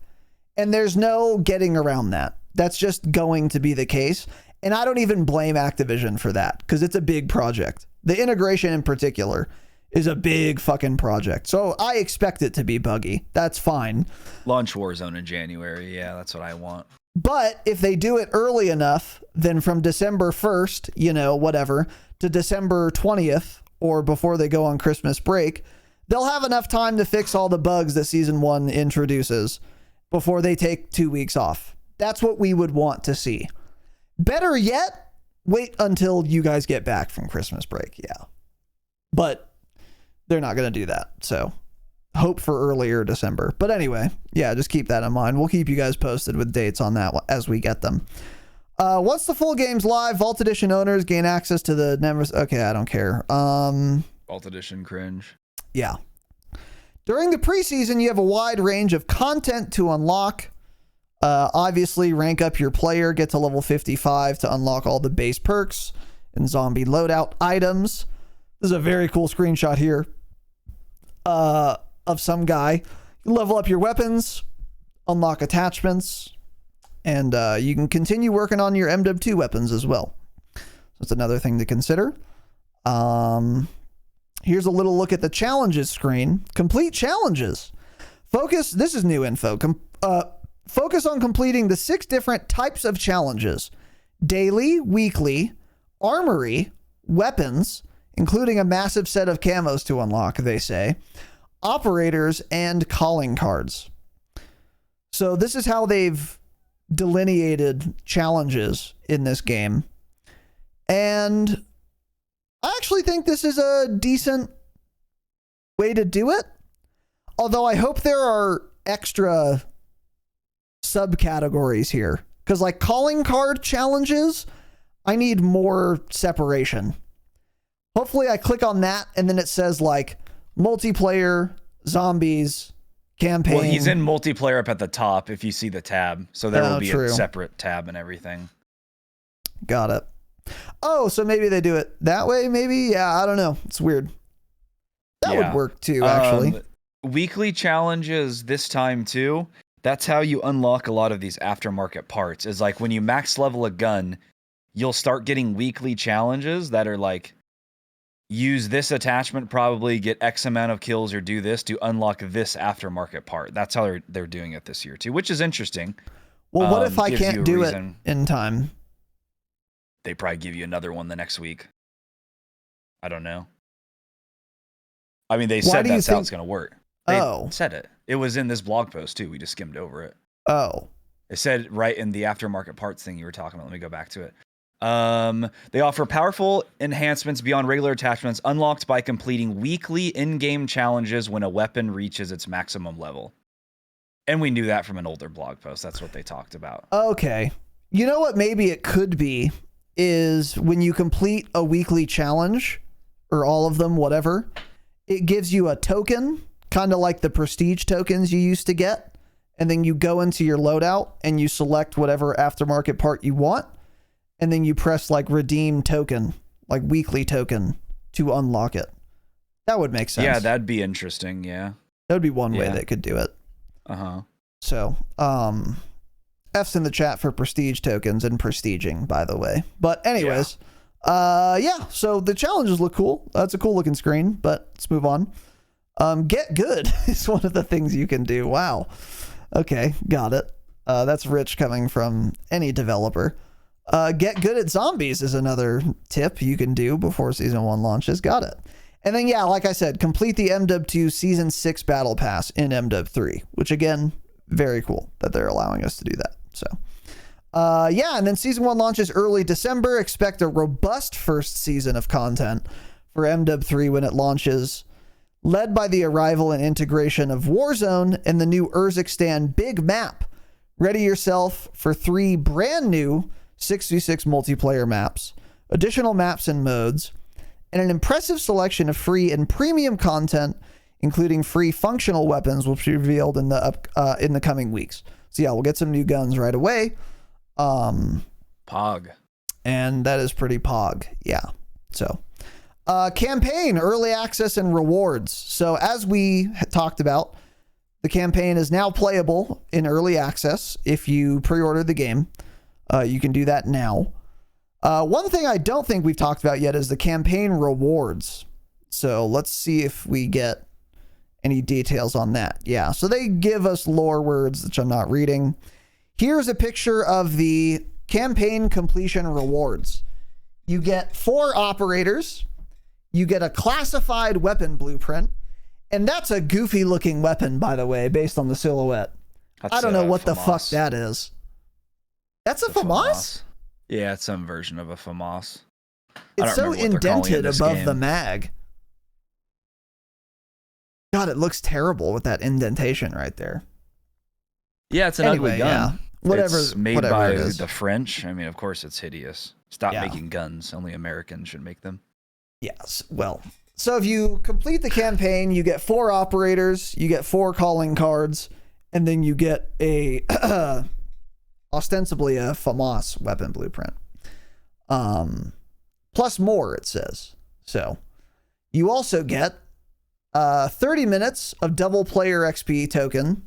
And there's no getting around that. That's just going to be the case. And I don't even blame Activision for that, because it's a big project. The integration in particular is a big fucking project. So I expect it to be buggy. That's fine.
Launch Warzone in January. Yeah, that's what I want.
But if they do it early enough, then from December 1st, whatever, to December 20th, or before they go on Christmas break, they'll have enough time to fix all the bugs that Season 1 introduces before they take 2 weeks off. That's what we would want to see. Better yet, wait until you guys get back from Christmas break. Yeah. But they're not going to do that. So hope for earlier December. But anyway, yeah, just keep that in mind. We'll keep you guys posted with dates on that as we get them. Once the full game's live, Vault Edition owners gain access to the numbers. Okay, I don't care.
Vault Edition cringe.
Yeah. During the preseason, you have a wide range of content to unlock. Obviously, rank up your player, get to level 55 to unlock all the base perks and zombie loadout items. This is a very cool screenshot here of some guy. You level up your weapons, unlock attachments, and you can continue working on your MW2 weapons as well. So that's another thing to consider. Here's a little look at the challenges screen. Complete challenges. This is new info. Focus on completing the 6 different types of challenges. Daily, weekly, armory, weapons, including a massive set of camos to unlock, they say, operators, and calling cards. So this is how they've delineated challenges in this game. And I actually think this is a decent way to do it. Although I hope there are extra subcategories here. Because like calling card challenges, I need more separation. Hopefully I click on that and then it says like multiplayer, zombies, campaign.
Well, he's in multiplayer up at the top if you see the tab. So there will be a separate tab and everything.
Got it. Oh, so maybe they do it that way, maybe? Yeah, I don't know. It's weird. That would work too, actually.
Weekly challenges this time too. That's how you unlock a lot of these aftermarket parts. Is like when you max level a gun, you'll start getting weekly challenges that are like, use this attachment, probably get X amount of kills or do this to unlock this aftermarket part. That's how they're doing it this year too, which is interesting.
Well, what if I can't do it in time?
They probably give you another one the next week. I don't know. I mean, they said that's how it's going to work. They said it. It was in this blog post too. We just skimmed over it.
Oh.
It said right in the aftermarket parts thing you were talking about. Let me go back to it. They offer powerful enhancements beyond regular attachments unlocked by completing weekly in-game challenges when a weapon reaches its maximum level. And we knew that from an older blog post. That's what they talked about.
Okay. You know what maybe it could be is when you complete a weekly challenge or all of them, whatever, it gives you a token, kind of like the prestige tokens you used to get. And then you go into your loadout and you select whatever aftermarket part you want. And then you press like redeem token, like weekly token to unlock it. That would make sense.
Yeah, that'd be interesting. Yeah.
That would be one way they could do it.
Uh-huh.
So, F's in the chat for prestige tokens and prestiging, by the way. But anyways, so the challenges look cool. That's a cool looking screen, but let's move on. Get good is one of the things you can do. Wow. Okay, got it. That's rich coming from any developer. Get good at zombies is another tip you can do before Season 1 launches. Got it. And then, yeah, like I said, complete the MW2 Season 6 Battle Pass in MW3, which, again, very cool that they're allowing us to do that. So, and then Season 1 launches early December. Expect a robust first season of content for MW3 when it launches, led by the arrival and integration of Warzone and the new Urzikstan big map. Ready yourself for 3 brand new 6v6 multiplayer maps, additional maps and modes, and an impressive selection of free and premium content, including free functional weapons, will be revealed in the coming weeks. So yeah, we'll get some new guns right away.
Pog.
And that is pretty pog. Yeah. So, campaign, early access, and rewards. So as we talked about, the campaign is now playable in early access if you pre-order the game. You can do that now. One thing I don't think we've talked about yet is the campaign rewards. So let's see if we get any details on that. Yeah, so they give us lore words, which I'm not reading. Here's a picture of the campaign completion rewards. You get 4 operators. You get a classified weapon blueprint. And that's a goofy looking weapon, by the way, based on the silhouette. I don't know what the fuck that is. That's a FAMAS?
Yeah, it's some version of a FAMAS.
It's so indented above the mag. God, it looks terrible with that indentation right there.
Yeah, it's an ugly gun. Yeah.
Whatever.
It's made
whatever
by
it is.
the French. I mean, of course, it's hideous. Stop making guns. Only Americans should make them. Yes.
Well, so if you complete the campaign, you get 4 operators, you get 4 calling cards, and then you get a ostensibly a FAMAS weapon blueprint. Plus more, it says. So you also get 30 minutes of double player XP token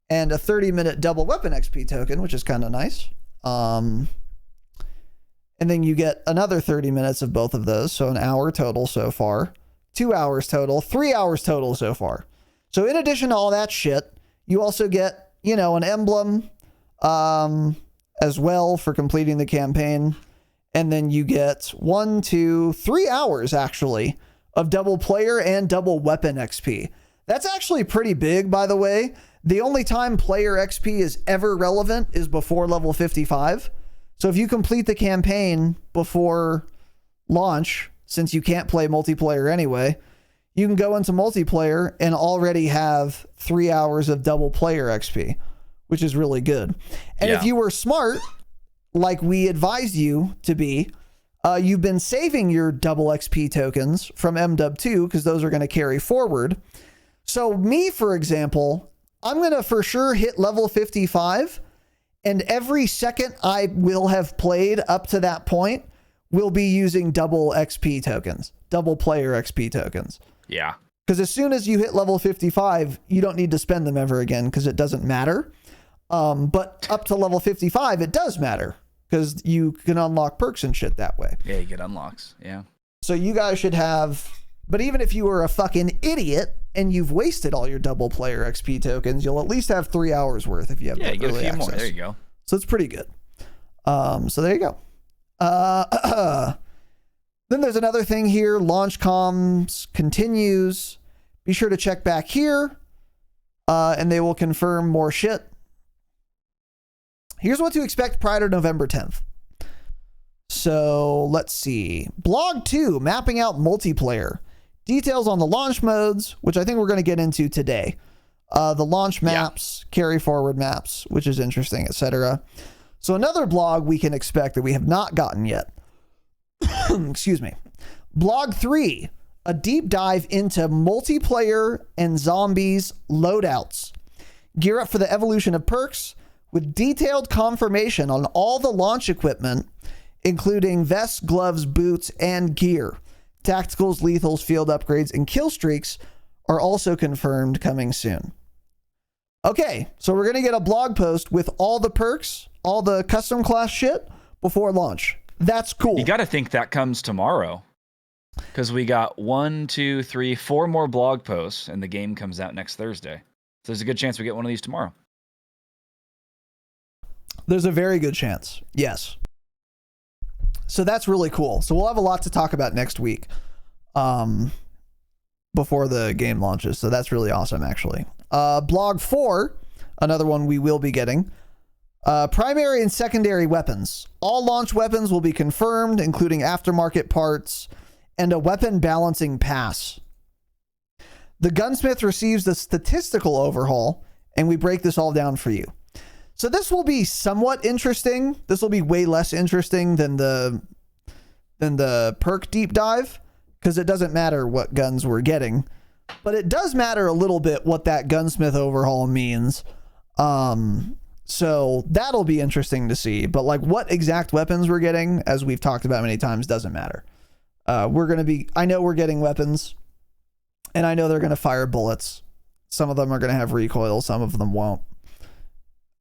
and a 30-minute double weapon XP token, which is kind of nice. And then you get another 30 minutes of both of those, so an hour total so far, 2 hours total, 3 hours total so far. So in addition to all that shit, you also get, you know, an emblem as well for completing the campaign. And then you get 1, 2, 3 hours actually of double player and double weapon XP. That's actually pretty big, by the way. The only time player XP is ever relevant is before level 55. So if you complete the campaign before launch, since you can't play multiplayer anyway, you can go into multiplayer and already have 3 hours of double player XP, which is really good. And if you were smart, like we advised you to be, you've been saving your double XP tokens from MW2 because those are going to carry forward. So me, for example, I'm going to for sure hit level 55, and every second I will have played up to that point will be using double XP tokens, double player XP tokens.
Yeah.
Because as soon as you hit level 55, you don't need to spend them ever again because it doesn't matter. But up to level 55, it does matter because you can unlock perks and shit that way.
Yeah, you get unlocks. Yeah.
So you guys should have, but even if you were a fucking idiot and you've wasted all your double player XP tokens, you'll at least have 3 hours worth if you have
you get a few
access.
more. There you go.
So it's pretty good. So there you go. Then there's another thing here. Launch comms continues. Be sure to check back here, and they will confirm more shit. Here's what to expect prior to November 10th. So let's see. Blog 2, mapping out multiplayer. Details on the launch modes, which I think we're going to get into today. The launch maps, carry forward maps, which is interesting, etc. So another blog we can expect that we have not gotten yet. Excuse me. Blog 3, a deep dive into multiplayer and zombies loadouts. Gear up for the evolution of perks with detailed confirmation on all the launch equipment, including vests, gloves, boots, and gear. Tacticals, lethals, field upgrades, and kill streaks are also confirmed coming soon. Okay, so we're going to get a blog post with all the perks, all the custom class shit before launch. That's cool.
You got to think that comes tomorrow because we got 1, 2, 3, 4 more blog posts and the game comes out next Thursday. So there's a good chance we get one of these tomorrow.
There's a very good chance. Yes. So that's really cool. So we'll have a lot to talk about next week before the game launches. So that's really awesome, actually. Blog 4, another one we will be getting. Primary and secondary weapons. All launch weapons will be confirmed, including aftermarket parts and a weapon balancing pass. The gunsmith receives the statistical overhaul, and we break this all down for you. So this will be somewhat interesting. This will be way less interesting than the perk deep dive, because it doesn't matter what guns we're getting, but it does matter a little bit what that gunsmith overhaul means. So that'll be interesting to see. But like what exact weapons we're getting, as we've talked about many times, doesn't matter. I know we're getting weapons, and I know they're going to fire bullets. Some of them are going to have recoil, some of them won't.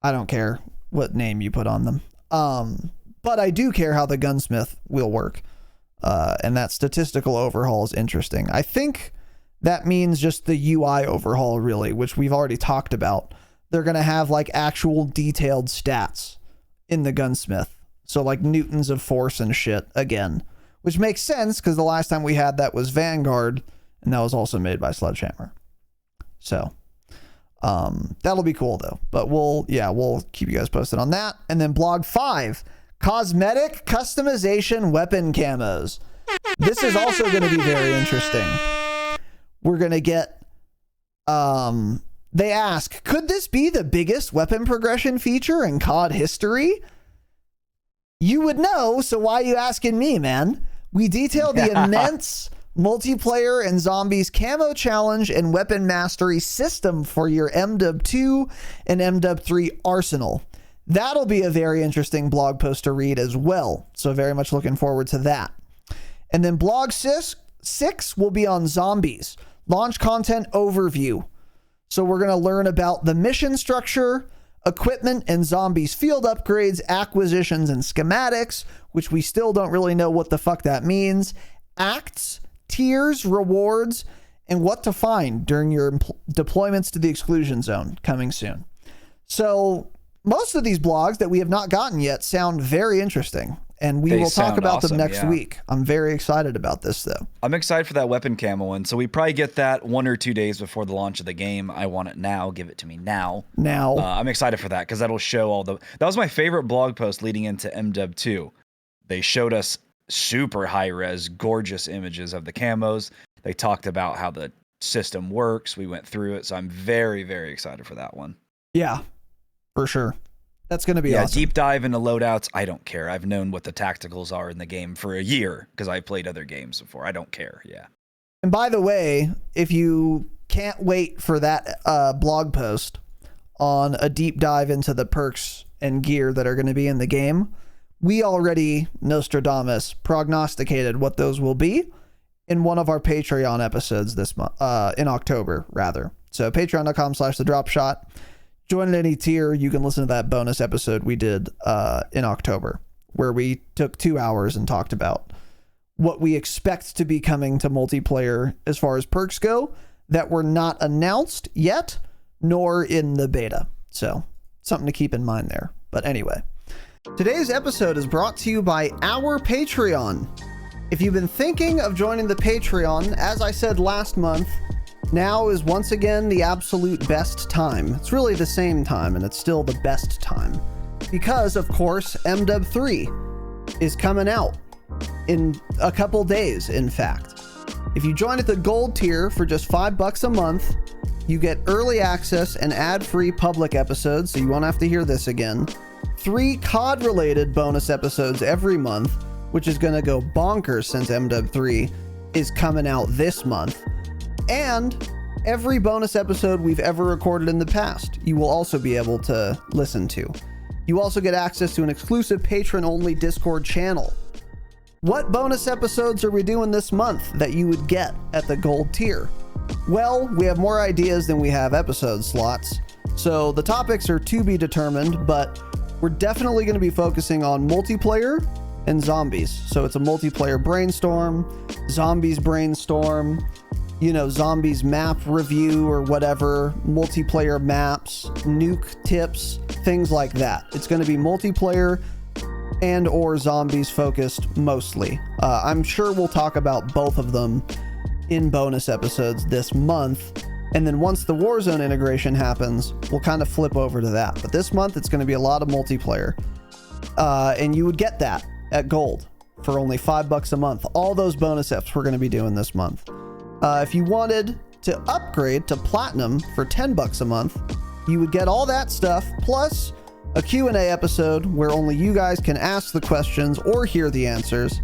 I don't care what name you put on them. But I do care how the gunsmith will work. And that statistical overhaul is interesting. I think that means just the UI overhaul, really, which we've already talked about. They're going to have like actual detailed stats in the gunsmith. So like newtons of force and shit again, which makes sense because the last time we had that was Vanguard, and that was also made by Sledgehammer. So that'll be cool though. But we'll keep you guys posted on that. And then blog 5, cosmetic customization weapon camos. This is also going to be very interesting. We're going to get, they ask, could this be the biggest weapon progression feature in COD history? You would know, so why are you asking me, man? We detail the immense multiplayer and zombies camo challenge and weapon mastery system for your MW2 and MW3 arsenal. That'll be a very interesting blog post to read as well. So very much looking forward to that. And then blog 6 will be on zombies. Launch content overview. So we're going to learn about the mission structure, equipment and zombies field upgrades, acquisitions and schematics, which we still don't really know what the fuck that means, acts, tiers, rewards, and what to find during your deployments to the exclusion zone coming soon. So most of these blogs that we have not gotten yet sound very interesting, and we will talk about them next week. I'm very excited about this, though. I'm
excited for that weapon camo one. So we probably get that 1 or 2 days before the launch of the game. I want it now. Give it to me now. I'm excited for that because that'll show all the... That was my favorite blog post leading into MW2. They showed us super high-res, gorgeous images of the camos. They talked about how the system works. We went through it. So I'm very, very excited for that one.
Yeah, for sure. That's going to be awesome.
Deep dive into loadouts. I don't care. I've known what the tacticals are in the game for a year because I played other games before. I don't care. Yeah.
And by the way, if you can't wait for that blog post on a deep dive into the perks and gear that are going to be in the game, we already, Nostradamus, prognosticated what those will be in one of our Patreon episodes this month, in October, rather. So patreon.com/thedropshot. Join at any tier. You can listen to that bonus episode we did in October, where we took 2 hours and talked about what we expect to be coming to multiplayer as far as perks go that were not announced yet, nor in the beta. So something to keep in mind there. But anyway, today's episode is brought to you by our Patreon. If you've been thinking of joining the Patreon, as I said last month, now is once again the absolute best time. It's really the same time, and it's still the best time. Because, of course, MW3 is coming out in a couple days, in fact. If you join at the gold tier for just $5 a month, you get early access and ad-free public episodes, so you won't have to hear this again. 3 COD-related bonus episodes every month, which is going to go bonkers since MW3 is coming out this month. And every bonus episode we've ever recorded in the past, you will also be able to listen to. You also get access to an exclusive patron-only Discord channel. What bonus episodes are we doing this month that you would get at the gold tier? Well, we have more ideas than we have episode slots, so the topics are to be determined, but we're definitely going to be focusing on multiplayer and zombies. So it's a multiplayer brainstorm, zombies brainstorm, zombies map review or whatever, multiplayer maps, nuke tips, things like that. It's going to be multiplayer and or zombies focused mostly. I'm sure we'll talk about both of them in bonus episodes this month. And then once the Warzone integration happens, we'll kind of flip over to that. But this month, it's going to be a lot of multiplayer. And you would get that at gold for only $5 a month. All those bonus eps we're going to be doing this month. If you wanted to upgrade to platinum for $10 a month, you would get all that stuff plus a Q&A episode where only you guys can ask the questions or hear the answers.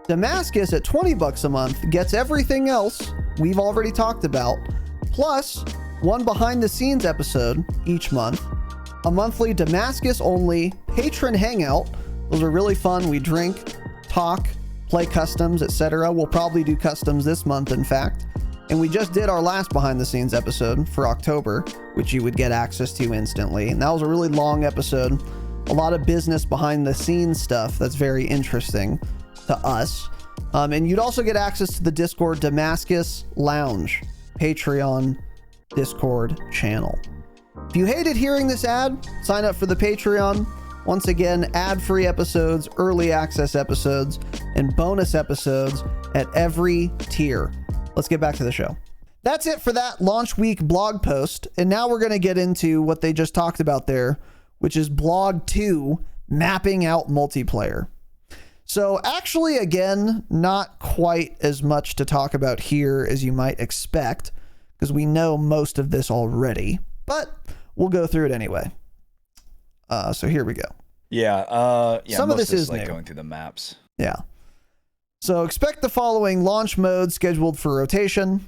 Damascus at $20 a month gets everything else we've already talked about, plus one behind the scenes episode each month, a monthly Damascus only patron hangout. Those are really fun. We drink, talk, play customs, etc. We'll probably do customs this month, in fact. And we just did our last behind the scenes episode for October, which you would get access to instantly. And that was a really long episode. A lot of business behind the scenes stuff that's very interesting to us. And you'd also get access to the Discord Damascus Lounge Patreon Discord channel. If you hated hearing this ad, sign up for the Patreon. Once again, ad-free episodes, early access episodes, and bonus episodes at every tier. Let's get back to the show. That's it for that launch week blog post. And now we're going to get into what they just talked about there, which is blog 2, mapping out multiplayer. So actually, again, not quite as much to talk about here as you might expect, because we know most of this already, but we'll go through it anyway. So here we go.
Yeah.
Some of this is
like
new.
going through the maps.
Yeah. So expect the following launch modes scheduled for rotation.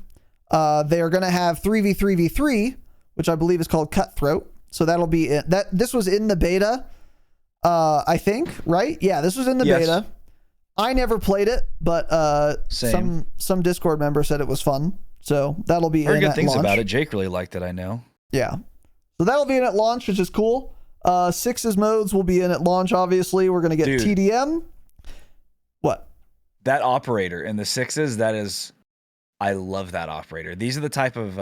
They are going to have 3v3v3, which I believe is called Cutthroat. So that'll be it. This was in the beta, I think, right? Yeah, this was in the beta. I never played it, but some Discord member said it was fun. So that'll be
Heard
in
good
at
things
launch.
about it. Jake really liked it, I know.
Yeah. So that'll be in at launch, which is cool. Sixes modes will be in at launch, obviously. We're going to get TDM. What?
That operator in the sixes, I love that operator. These are the type of,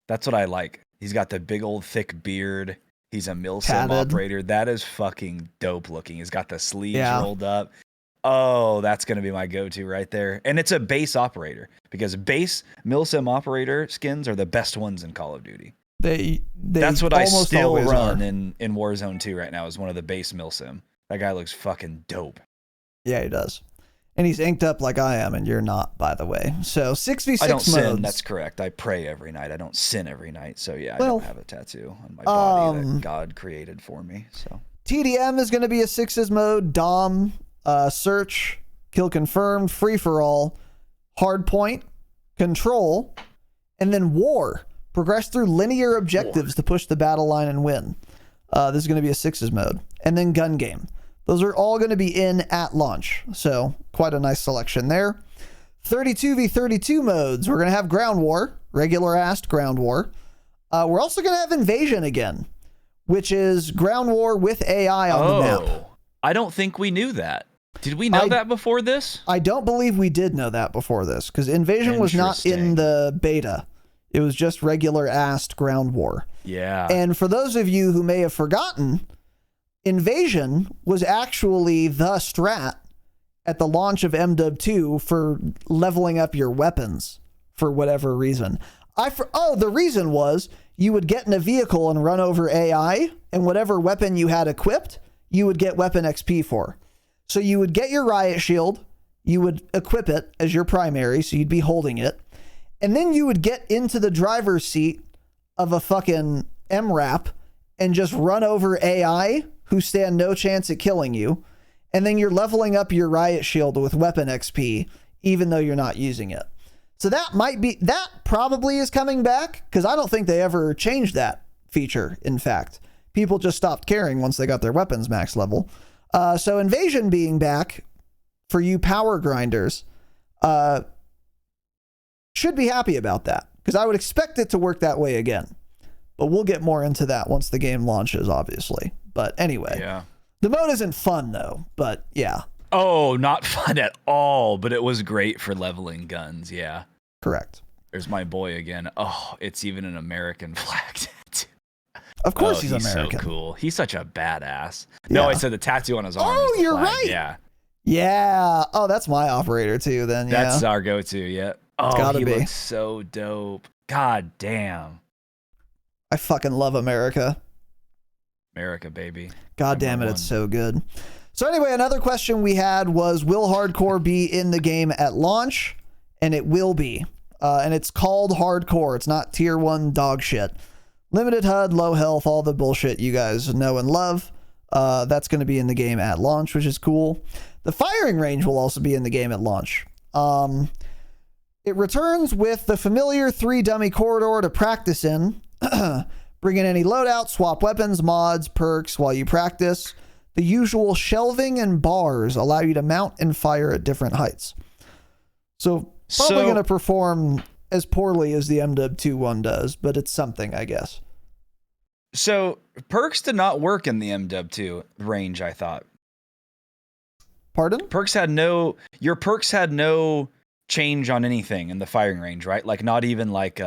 that's what I like. He's got the big old thick beard. He's a milsim operator. That is fucking dope looking. He's got the sleeves rolled up. Oh, that's going to be my go-to right there. And it's a base operator, because base milsim operator skins are the best ones in Call of Duty. That's what I still run in Warzone 2 right now, is one of the base milsim. That guy looks fucking dope.
Yeah, he does. And he's inked up like I am, and you're not, by the way. So 6v6
I don't
modes.
sin, that's correct. I pray every night. I don't sin every night. So yeah, I don't have a tattoo on my body that God created for me. So
TDM is going to be a sixes mode. Dom, search, kill confirmed, free for all, hard point, control, and then war. Progress through linear objectives to push the battle line and win. This is going to be a sixes mode. And then gun game. Those are all going to be in at launch. So quite a nice selection there. 32v32 modes. We're going to have ground war, regular assed ground war. We're also going to have invasion again, which is ground war with AI on the map.
I don't think we knew that. Did we know that before this?
I don't believe we did know that before this, because invasion was not in the beta. It was just regular assed ground war.
Yeah.
And for those of you who may have forgotten, invasion was actually the strat at the launch of MW2 for leveling up your weapons for whatever reason. The reason was you would get in a vehicle and run over AI, and whatever weapon you had equipped, you would get weapon XP for. So you would get your riot shield, you would equip it as your primary, so you'd be holding it, and then you would get into the driver's seat of a fucking MRAP and just run over AI who stand no chance at killing you. And then you're leveling up your riot shield with weapon XP, even though you're not using it. So that probably is coming back, because I don't think they ever changed that feature. In fact, people just stopped caring once they got their weapons max level. So invasion being back for you power grinders, should be happy about that, because I would expect it to work that way again. But we'll get more into that once the game launches, obviously. But anyway, the mode isn't fun though, but yeah.
Oh, not fun at all, but it was great for leveling guns. Yeah.
Correct.
There's my boy again. Oh, it's even an American flag tattoo.
Of course he's American.
So cool. He's such a badass. No, I said the tattoo on his arm.
Oh, you're right.
Yeah.
Yeah. Oh, that's my operator too then. Yeah.
That's our go-to. Yeah. Oh, he looks so dope. God damn.
I fucking love America.
America, baby.
God damn it, it's so good. So anyway, another question we had was, will hardcore be in the game at launch? And it will be. And it's called hardcore. It's not tier 1 dog shit. Limited HUD, low health, all the bullshit you guys know and love. That's going to be in the game at launch, which is cool. The firing range will also be in the game at launch. It returns with the familiar 3 dummy corridor to practice in. Bring in any loadout, swap weapons, mods, perks while you practice. The usual shelving and bars allow you to mount and fire at different heights. So probably going to perform as poorly as the MW2 one does, but it's something, I guess.
So perks did not work in the MW2 range, I thought.
Pardon?
Your perks had no change on anything in the firing range, right? Like not even like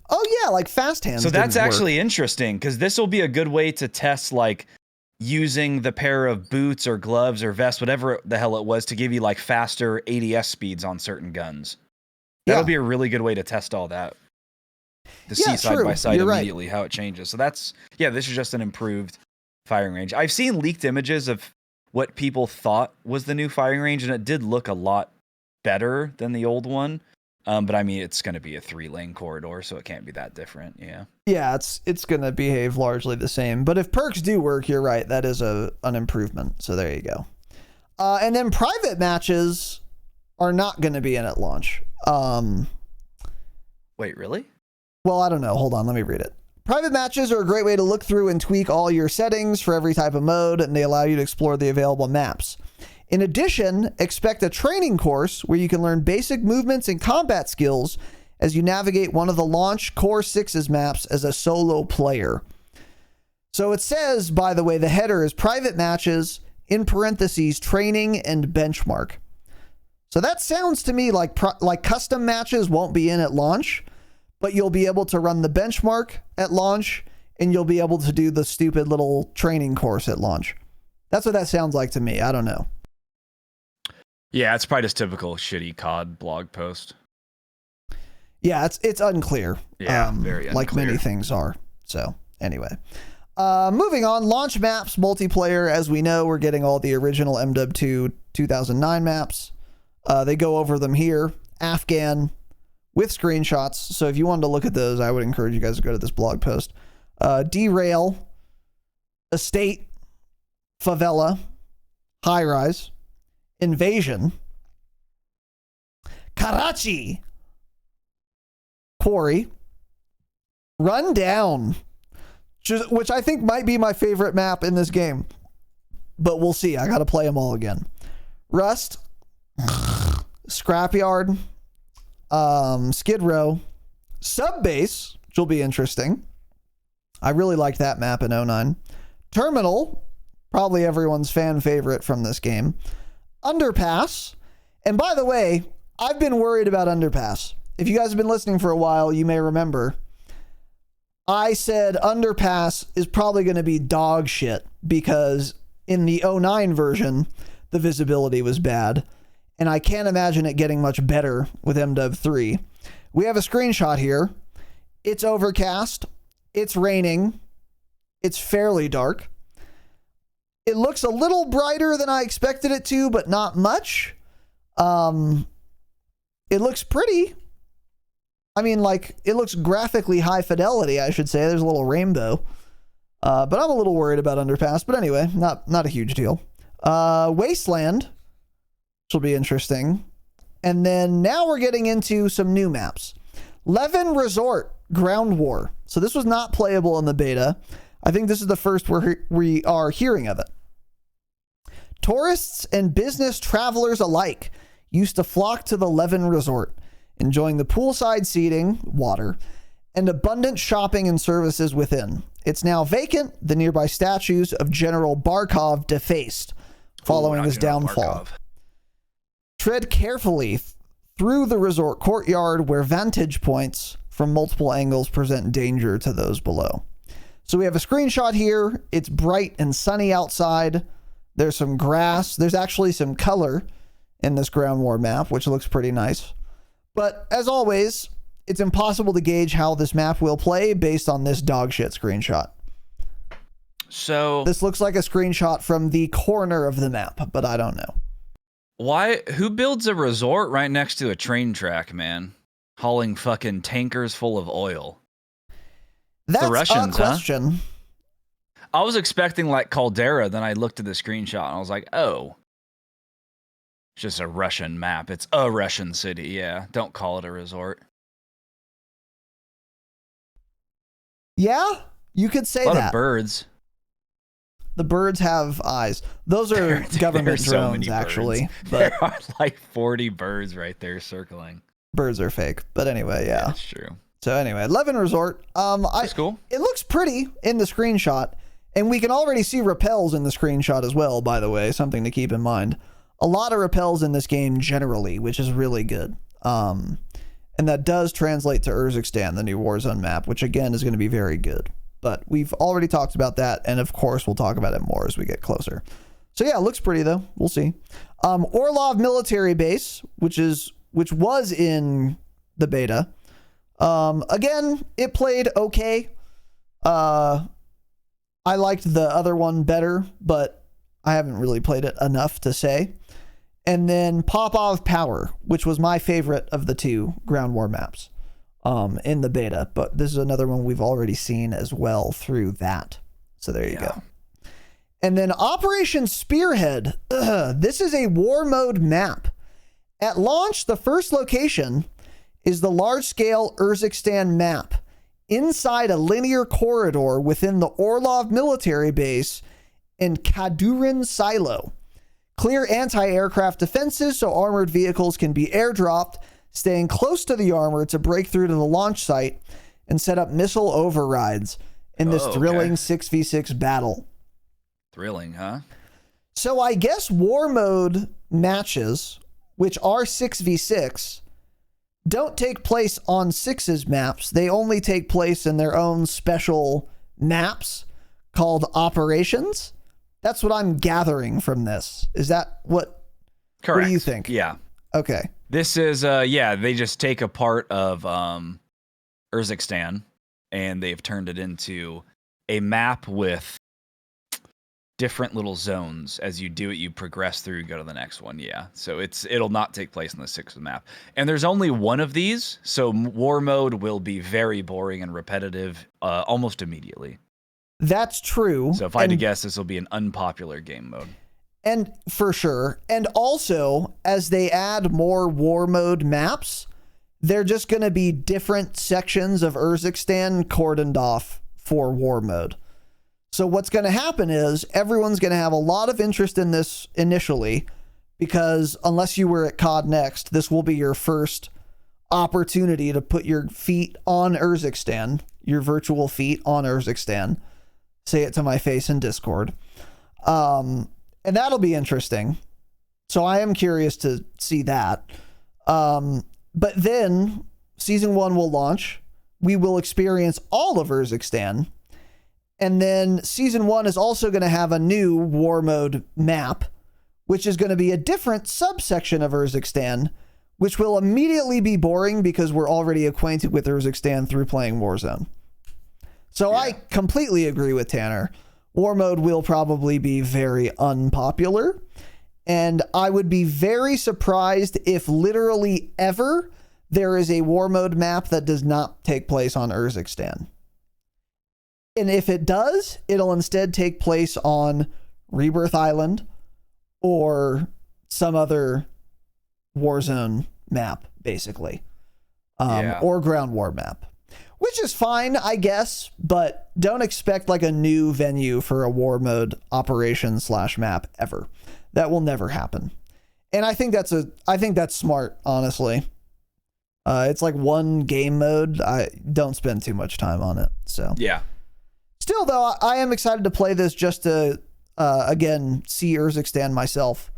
Oh yeah, like fast hands.
So that's actually interesting, because this will be a good way to test like using the pair of boots or gloves or vest, whatever the hell it was, to give you like faster ADS speeds on certain guns. That'll be a really good way to test all that. To see side by side immediately how it changes. So this is just an improved firing range. I've seen leaked images of what people thought was the new firing range, and it did look a lot better than the old one. But I mean, it's going to be a 3-lane corridor, so it can't be that different. Yeah.
Yeah, it's going to behave largely the same. But if perks do work, you're right. That is an improvement. So there you go. And then private matches are not going to be in at launch.
Wait, really?
Well, I don't know. Hold on. Let me read it. Private matches are a great way to look through and tweak all your settings for every type of mode, and they allow you to explore the available maps. In addition, expect a training course where you can learn basic movements and combat skills as you navigate one of the launch Core 6's maps as a solo player. So it says, by the way, the header is private matches, in parentheses, training and benchmark. So that sounds to me like custom matches won't be in at launch, but you'll be able to run the benchmark at launch, and you'll be able to do the stupid little training course at launch. That's what that sounds like to me. I don't know.
Yeah, it's probably just typical shitty COD blog post.
Yeah, it's unclear.
Yeah, very unclear.
Like many things are. So anyway, moving on. Launch maps, multiplayer. As we know, we're getting all the original MW2 2009 maps. They go over them here. Afghan with screenshots. So if you wanted to look at those, I would encourage you guys to go to this blog post. Derail, Estate, Favela, High Rise, Invasion, Karachi, Quarry, Rundown, which I think might be my favorite map in this game, but we'll see. I got to play them all again. Rust, Scrapyard, Skid Row, Subbase, which will be interesting. I really liked that map in 09. Terminal, probably everyone's fan favorite from this game. Underpass, and by the way, I've been worried about Underpass. If you guys have been listening for a while, you may remember I said Underpass is probably going to be dog shit because in the 09 version, the visibility was bad, and I can't imagine it getting much better with MW3. We have a screenshot here. It's overcast. It's raining. It's fairly dark. It looks a little brighter than I expected it to, but not much. It looks pretty. I mean, like, it looks graphically high fidelity, I should say. There's a little rainbow. But I'm a little worried about Underpass. But anyway, not a huge deal. Wasteland, which will be interesting. And then now we're getting into some new maps. Levin Resort, Ground War. So this was not playable in the beta. I think this is the first we are hearing of it. Tourists and business travelers alike used to flock to the Levin Resort, enjoying the poolside seating, water, and abundant shopping and services within. It's now vacant, the nearby statues of General Barkov defaced, following his downfall. Barkov. Tread carefully through the resort courtyard where vantage points from multiple angles present danger to those below. So we have a screenshot here. It's bright and sunny outside. There's some grass. There's actually some color in this Ground War map, which looks pretty nice. But as always, it's impossible to gauge how this map will play based on this dogshit screenshot.
So
this looks like a screenshot from the corner of the map, but I don't know.
Who builds a resort right next to a train track, man? Hauling fucking tankers full of oil.
That's
the Russians,
a question.
Huh? I was expecting like Caldera, then I looked at the screenshot and I was like, oh. It's just a Russian map. It's a Russian city, yeah. Don't call it a resort.
Yeah, you could say that.
A lot of birds.
The birds have eyes. Those are government drones, actually. But
there are like 40 birds right there circling.
Birds are fake. But anyway, yeah.
That's true.
So anyway, Levin Resort.
That's cool.
It looks pretty in the screenshot. And we can already see rappels in the screenshot as well, by the way. Something to keep in mind. a lot of repels in this game generally, which is really good. And that does translate to Urzikstan, the new Warzone map, which again is going to be very good. But we've already talked about that, and of course we'll talk about it more as we get closer. So yeah, it looks pretty though. We'll see. Orlov military base, which was in the beta. Again, it played okay. I liked the other one better, but I haven't really played it enough to say. And then Popov Power, which was my favorite of the two ground war maps in the beta. But this is another one we've already seen as well through that. So there you go. And then Operation Spearhead. This is a war mode map. At launch, the first location is the large-scale Urzikstan map inside a linear corridor within the Orlov military base in Kadurin Silo. Clear anti-aircraft defenses so armored vehicles can be airdropped, staying close to the armor to break through to the launch site and set up missile overrides in this thrilling 6v6 battle.
Thrilling, huh?
So I guess war mode matches, which are 6v6, don't take place on Six's maps. They only take place in their own special maps called operations. That's what I'm gathering from this. Is that what?
Correct.
What do you think?
Yeah.
Okay.
This is, they just take a part of Urzikstan and they've turned it into a map with different little zones. As you do it, you progress through, go to the next one. Yeah. So it'll not take place in the Sixth map. And there's only one of these. So war mode will be very boring and repetitive almost immediately.
That's true.
So if I had to guess, this will be an unpopular game mode.
And for sure. And also, as they add more war mode maps, they're just going to be different sections of Urzikstan cordoned off for war mode. So what's going to happen is everyone's going to have a lot of interest in this initially, because unless you were at COD Next, this will be your first opportunity to put your feet on Urzikstan, your virtual feet on Urzikstan. Say it to my face in Discord. And that'll be interesting. So I am curious to see that. But then Season 1 will launch. We will experience all of Urzikstan. And then Season 1 is also going to have a new war mode map, which is going to be a different subsection of Urzikstan, which will immediately be boring because we're already acquainted with Urzikstan through playing Warzone. So yeah. I completely agree with Tanner. War mode will probably be very unpopular, and I would be very surprised if literally ever there is a war mode map that does not take place on Urzikstan. And if it does, it'll instead take place on Rebirth Island or some other Warzone map, basically, or ground war map. Which is fine, I guess, but don't expect like a new venue for a war mode operation / map ever. That will never happen. And I think that's smart, honestly. It's like one game mode. I don't spend too much time on it. So
yeah.
Still though, I am excited to play this just to again see Urzikstan myself,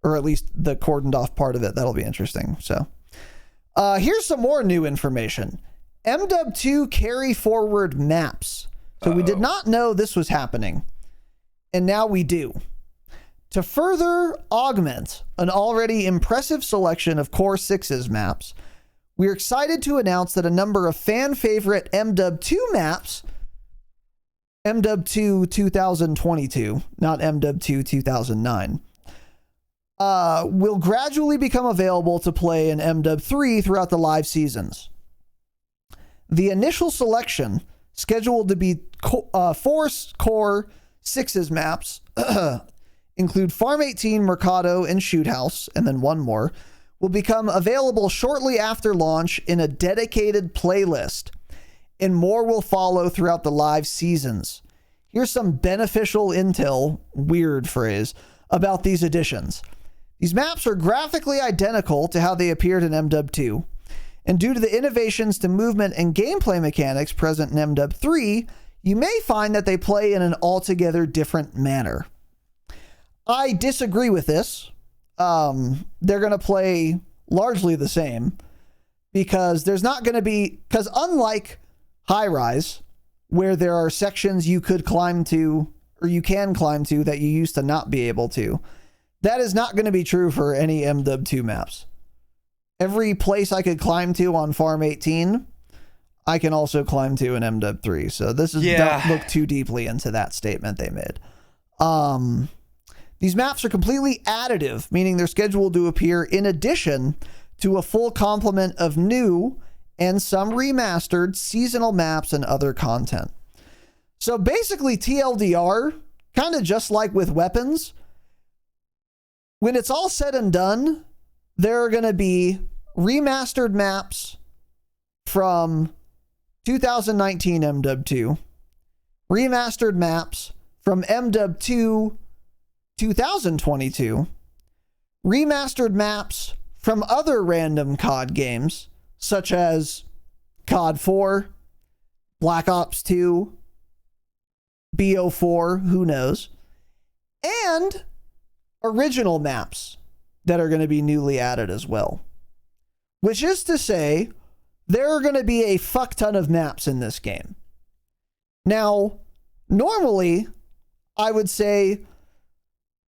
or at least the cordoned off part of it. That'll be interesting. So here's some more new information. MW2 carry forward maps. So we did not know this was happening, and now we do. To further augment an already impressive selection of Core 6's maps, we're excited to announce that a number of fan favorite MW2 maps, MW2 2022, not MW2 2009, will gradually become available to play in MW3 throughout the live seasons. The initial selection, scheduled to be 4 Core 6's maps, include Farm 18, Mercado, and Shoot House, and then one more, will become available shortly after launch in a dedicated playlist, and more will follow throughout the live seasons. Here's some beneficial intel, weird phrase, about these additions. These maps are graphically identical to how they appeared in MW2. And due to the innovations to movement and gameplay mechanics present in MW3, you may find that they play in an altogether different manner. I disagree with this. they're going to play largely the same, because there's not going to be, because unlike High Rise, where there are sections you could climb to, or you can climb to, that you used to not be able to, that is not going to be true for any MW2 maps. Every place I could climb to on Farm 18, I can also climb to in MW3. So this is, don't look too deeply into that statement they made. These maps are completely additive, meaning they're scheduled to appear in addition to a full complement of new and some remastered seasonal maps and other content. So basically TLDR, kind of just like with weapons, when it's all said and done, there are going to be remastered maps from 2019 MW2, remastered maps from MW2 2022, remastered maps from other random COD games, such as COD 4, Black Ops 2, BO4, who knows, and original maps that are going to be newly added as well. Which is to say, there are going to be a fuck ton of maps in this game. Now, normally, I would say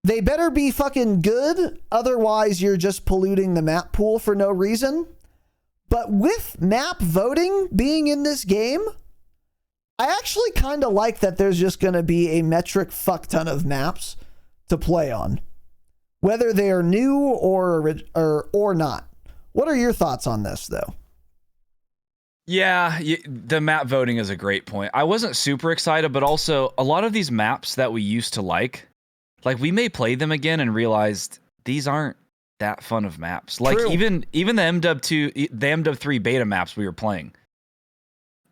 they better be fucking good, otherwise you're just polluting the map pool for no reason. But with map voting being in this game, I actually kind of like that there's just going to be a metric fuck ton of maps to play on, whether they are new or not. What are your thoughts on this, though?
Yeah, the map voting is a great point. I wasn't super excited, but also a lot of these maps that we used to like we may play them again and realized these aren't that fun of maps. Like
True.
even the MW2, the MW3 beta maps we were playing,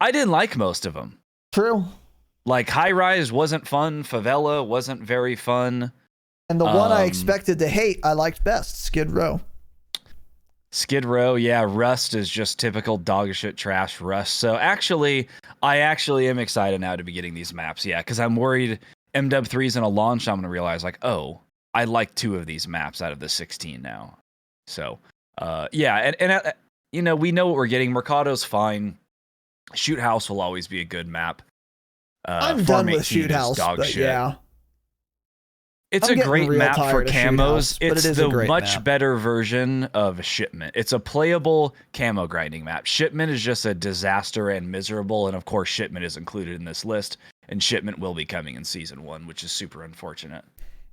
I didn't like most of them.
True.
Like High Rise wasn't fun. Favela wasn't very fun.
And the one I expected to hate, I liked best, Skid Row.
Skid Row, yeah. Rust is just typical dog shit trash Rust. So I actually am excited now to be getting these maps. Yeah, because I'm worried MW3 is in a launch. I'm going to realize like, oh, I like 2 of these maps out of the 16 now. So, yeah. And you know, we know what we're getting. Mercado's fine. Shoot House will always be a good map.
I'm done with Shoot House, but shit. Yeah.
It's a great map for camos.
It's
the much better version of Shipment. It's a playable camo grinding map. Shipment is just a disaster and miserable, and of course Shipment is included in this list, and Shipment will be coming in Season 1, which is super unfortunate.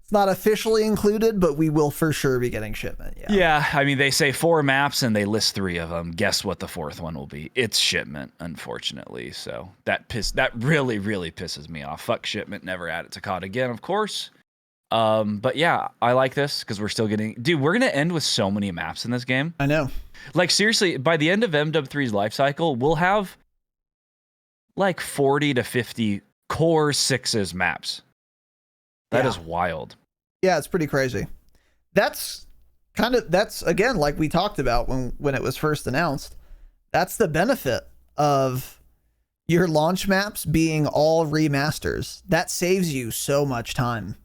It's not officially included, but we will for sure be getting Shipment, yeah.
Yeah, I mean, they say 4 maps, and they list 3 of them. Guess what the 4th one will be? It's Shipment, unfortunately, so that really, really pisses me off. Fuck Shipment, never add it to COD again, of course. But yeah, I like this because we're still getting, dude, we're going to end with so many maps in this game.
I know.
Like seriously, by the end of MW3's life cycle, we'll have like 40 to 50 core 6s maps. That is wild.
Yeah, it's pretty crazy. That's again, like we talked about when it was first announced. That's the benefit of your launch maps being all remasters. That saves you so much time.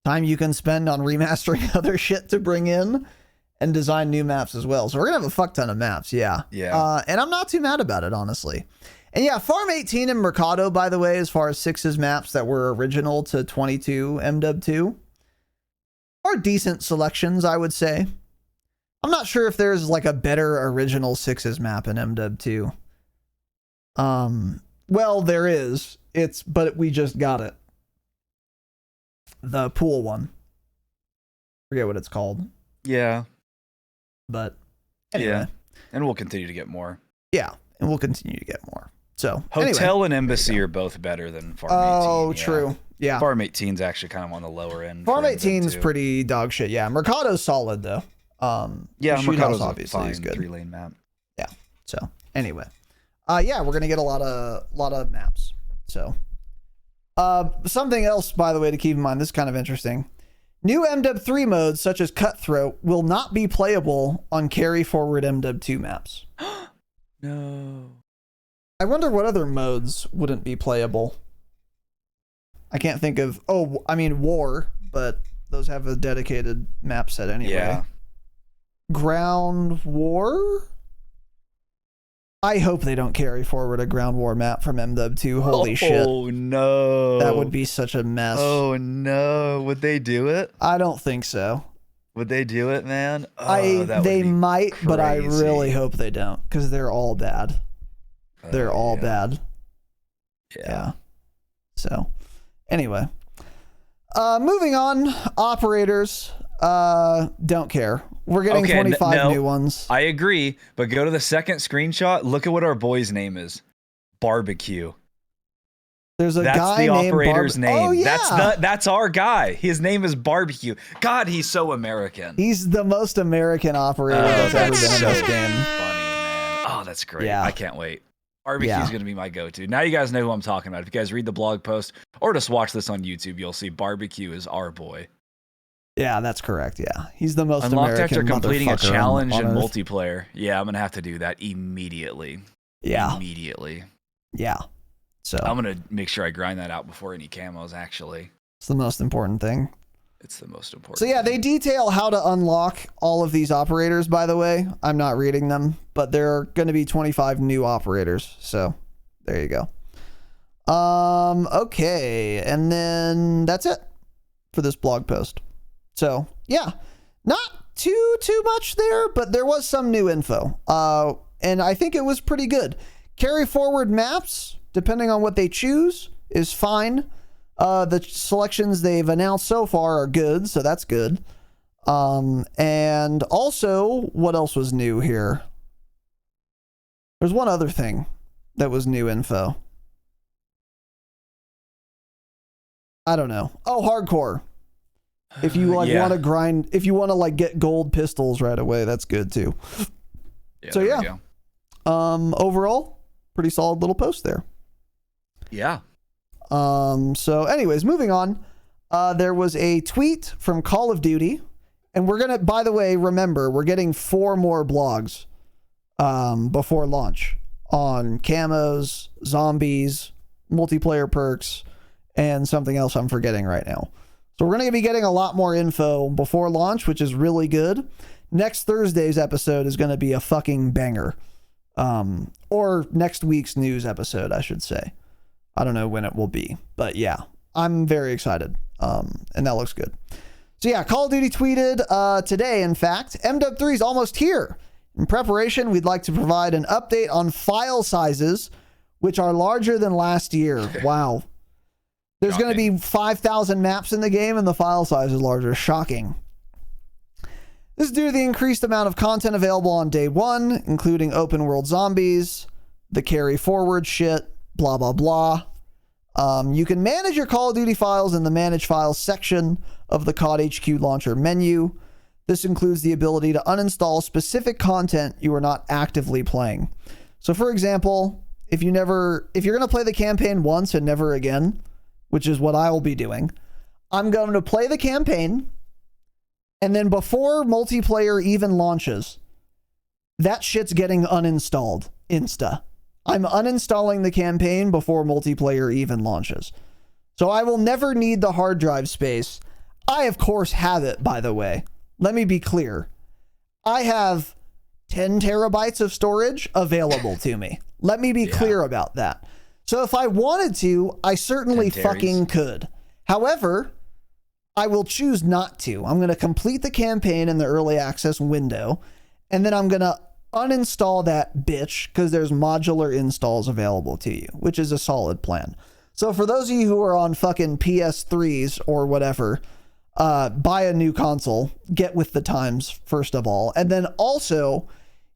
Time you can spend on remastering other shit to bring in and design new maps as well. So we're gonna have a fuck ton of maps, yeah. And I'm not too mad about it, honestly. And yeah, Farm 18 and Mercado, by the way, as far as 6's maps that were original to 22 MW2, are decent selections, I would say. I'm not sure if there's like a better original 6's map in MW2. Well, there is. But we just got it. The pool one. Forget what it's called.
Yeah.
But anyway.
Yeah. And we'll continue to get more.
Yeah. And we'll continue to get more. So
Hotel and Embassy are both better than Farm 18.
Oh, true. Yeah.
Farm 18 is actually kind of on the lower end.
Farm 18 is pretty dog shit. Yeah. Mercado's solid though.
Yeah, Mercado's
obviously
fine,
is good.
3-lane map.
Yeah. So anyway. Yeah, we're gonna get a lot of maps. So something else, by the way, to keep in mind, this is kind of interesting. New MW3 modes, such as Cutthroat, will not be playable on carry-forward MW2 maps.
No.
I wonder what other modes wouldn't be playable. I can't think of... Oh, I mean, War, but those have a dedicated map set anyway.
Yeah.
Ground War? I hope they don't carry forward a Ground War map from MW2. Holy shit.
Oh, no.
That would be such a mess.
Oh, no. Would they do it?
I don't think so.
Would they do it, man? Oh,
they might,
crazy.
but I really hope they don't, because they're all bad. They're all bad. Yeah. So, anyway. Moving on. Operators. Don't care. We're getting 25 new ones.
I agree, but go to the second screenshot. Look at what our boy's name is. Barbecue.
There's a
That's
guy
the
named
operator's name.
Oh, yeah.
That's our guy. His name is Barbecue. God, he's so American.
He's the most American operator that's ever been in this game.
Funny, man. Oh, that's great.
Yeah.
I can't wait. Barbecue's going to be my go-to. Now you guys know who I'm talking about. If you guys read the blog post or just watch this on YouTube, you'll see Barbecue is our boy.
Yeah, that's correct. Yeah, he's the most
Unlocked
American
after completing a challenge
on
in
Earth.
multiplayer. Yeah, I'm going to have to do that immediately.
Yeah.
Immediately.
Yeah. So
I'm going to make sure I grind that out before any camos, actually.
It's the most important thing.
It's the most important.
So yeah, they detail how to unlock all of these operators, by the way. I'm not reading them, but there are going to be 25 new operators. So there you go. Okay. And then that's it for this blog post. So yeah, not too much there, but there was some new info. And I think it was pretty good. Carry forward maps, depending on what they choose, is fine. The selections they've announced so far are good, so that's good. And also, what else was new here? There's one other thing that was new info. I don't know. Oh, hardcore. If you want to grind, if you want to get gold pistols right away, that's good too. So yeah. Overall, pretty solid little post there.
Yeah.
So anyways, moving on. There was a tweet from Call of Duty, and we're gonna, by the way, remember, we're getting 4 more blogs before launch on camos, zombies, multiplayer perks, and something else I'm forgetting right now. So we're going to be getting a lot more info before launch, which is really good. Next Thursday's episode is going to be a fucking banger. Or next week's news episode, I should say. I don't know when it will be, but yeah, I'm very excited. And that looks good. So yeah, Call of Duty tweeted today, in fact, MW3 is almost here. In preparation, we'd like to provide an update on file sizes, which are larger than last year. Wow. There's going to be 5,000 maps in the game, and the file size is larger. Shocking. This is due to the increased amount of content available on day one, including open world zombies, the carry forward shit, blah, blah, blah. You can manage your Call of Duty files in the Manage Files section of the COD HQ launcher menu. This includes the ability to uninstall specific content you are not actively playing. So, for example, if you're going to play the campaign once and never again, which is what I will be doing, I'm going to play the campaign, and then before multiplayer even launches, that shit's getting uninstalled. Insta. I'm uninstalling the campaign before multiplayer even launches. So I will never need the hard drive space. I, of course, have it, by the way. Let me be clear. I have 10 terabytes of storage available to me. Let me be clear about that. So if I wanted to, I certainly fucking could. However, I will choose not to. I'm going to complete the campaign in the early access window, and then I'm going to uninstall that bitch because there's modular installs available to you, which is a solid plan. So for those of you who are on fucking PS3s or whatever, buy a new console, get with the times, first of all. And then also,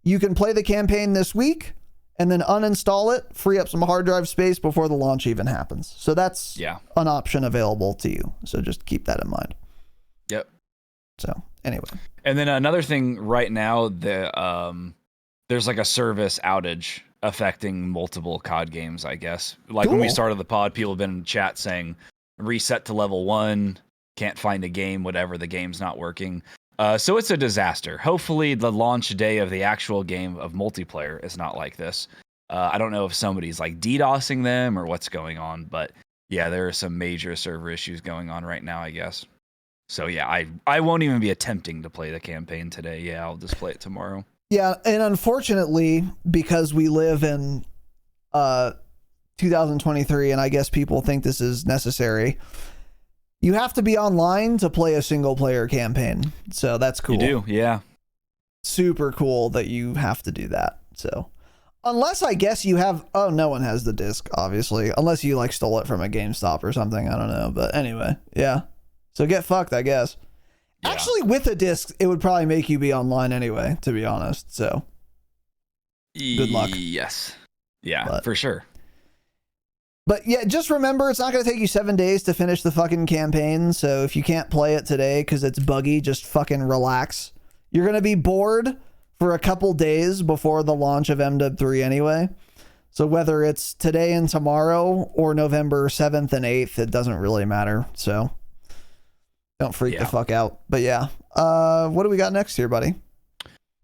you can play the campaign this week and then uninstall it, free up some hard drive space before the launch even happens. So that's an option available to you. So just keep that in mind.
Yep.
So anyway.
And then another thing right now, there's like a service outage affecting multiple COD games, I guess. Like when we started the pod, people have been in chat saying reset to level 1, can't find a game, whatever, the game's not working. So it's a disaster. Hopefully the launch day of the actual game of multiplayer is not like this. I don't know if somebody's like DDoSing them or what's going on, but yeah, there are some major server issues going on right now, I guess. So yeah, I won't even be attempting to play the campaign today. Yeah, I'll just play it tomorrow.
Yeah, and unfortunately, because we live in 2023, and I guess people think this is necessary, you have to be online to play a single player campaign. So that's cool.
You do, yeah.
Super cool that you have to do that. So unless I guess you have, oh, no one has the disc, obviously, unless you like stole it from a GameStop or something. I don't know. But anyway, yeah. So get fucked, I guess. Yeah. Actually, with a disc, it would probably make you be online anyway, to be honest. So good luck.
Yes. Yeah, for sure.
But yeah, just remember, it's not going to take you 7 days to finish the fucking campaign. So if you can't play it today because it's buggy, just fucking relax. You're going to be bored for a couple days before the launch of MW3 anyway. So whether it's today and tomorrow or November 7th and 8th, it doesn't really matter. So don't freak the fuck out. But yeah, what do we got next here, buddy?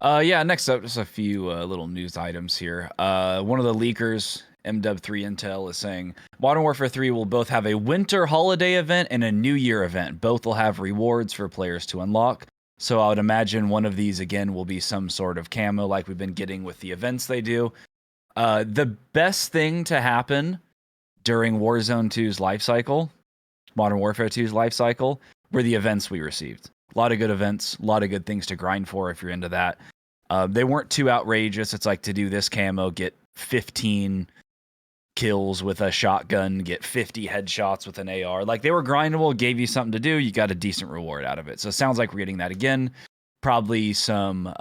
Yeah, next up, just a few little news items here. One of the leakers, MW3 Intel, is saying Modern Warfare 3 will both have a winter holiday event and a New Year event. Both will have rewards for players to unlock. So I would imagine one of these, again, will be some sort of camo like we've been getting with the events they do. The best thing to happen during Warzone 2's life cycle, Modern Warfare 2's life cycle, were the events we received. A lot of good events, a lot of good things to grind for if you're into that. They weren't too outrageous. It's like to do this camo, get 15 kills with a shotgun, get 50 headshots with an AR. Like, they were grindable, gave you something to do, you got a decent reward out of it. So it sounds like we're getting that again. Probably some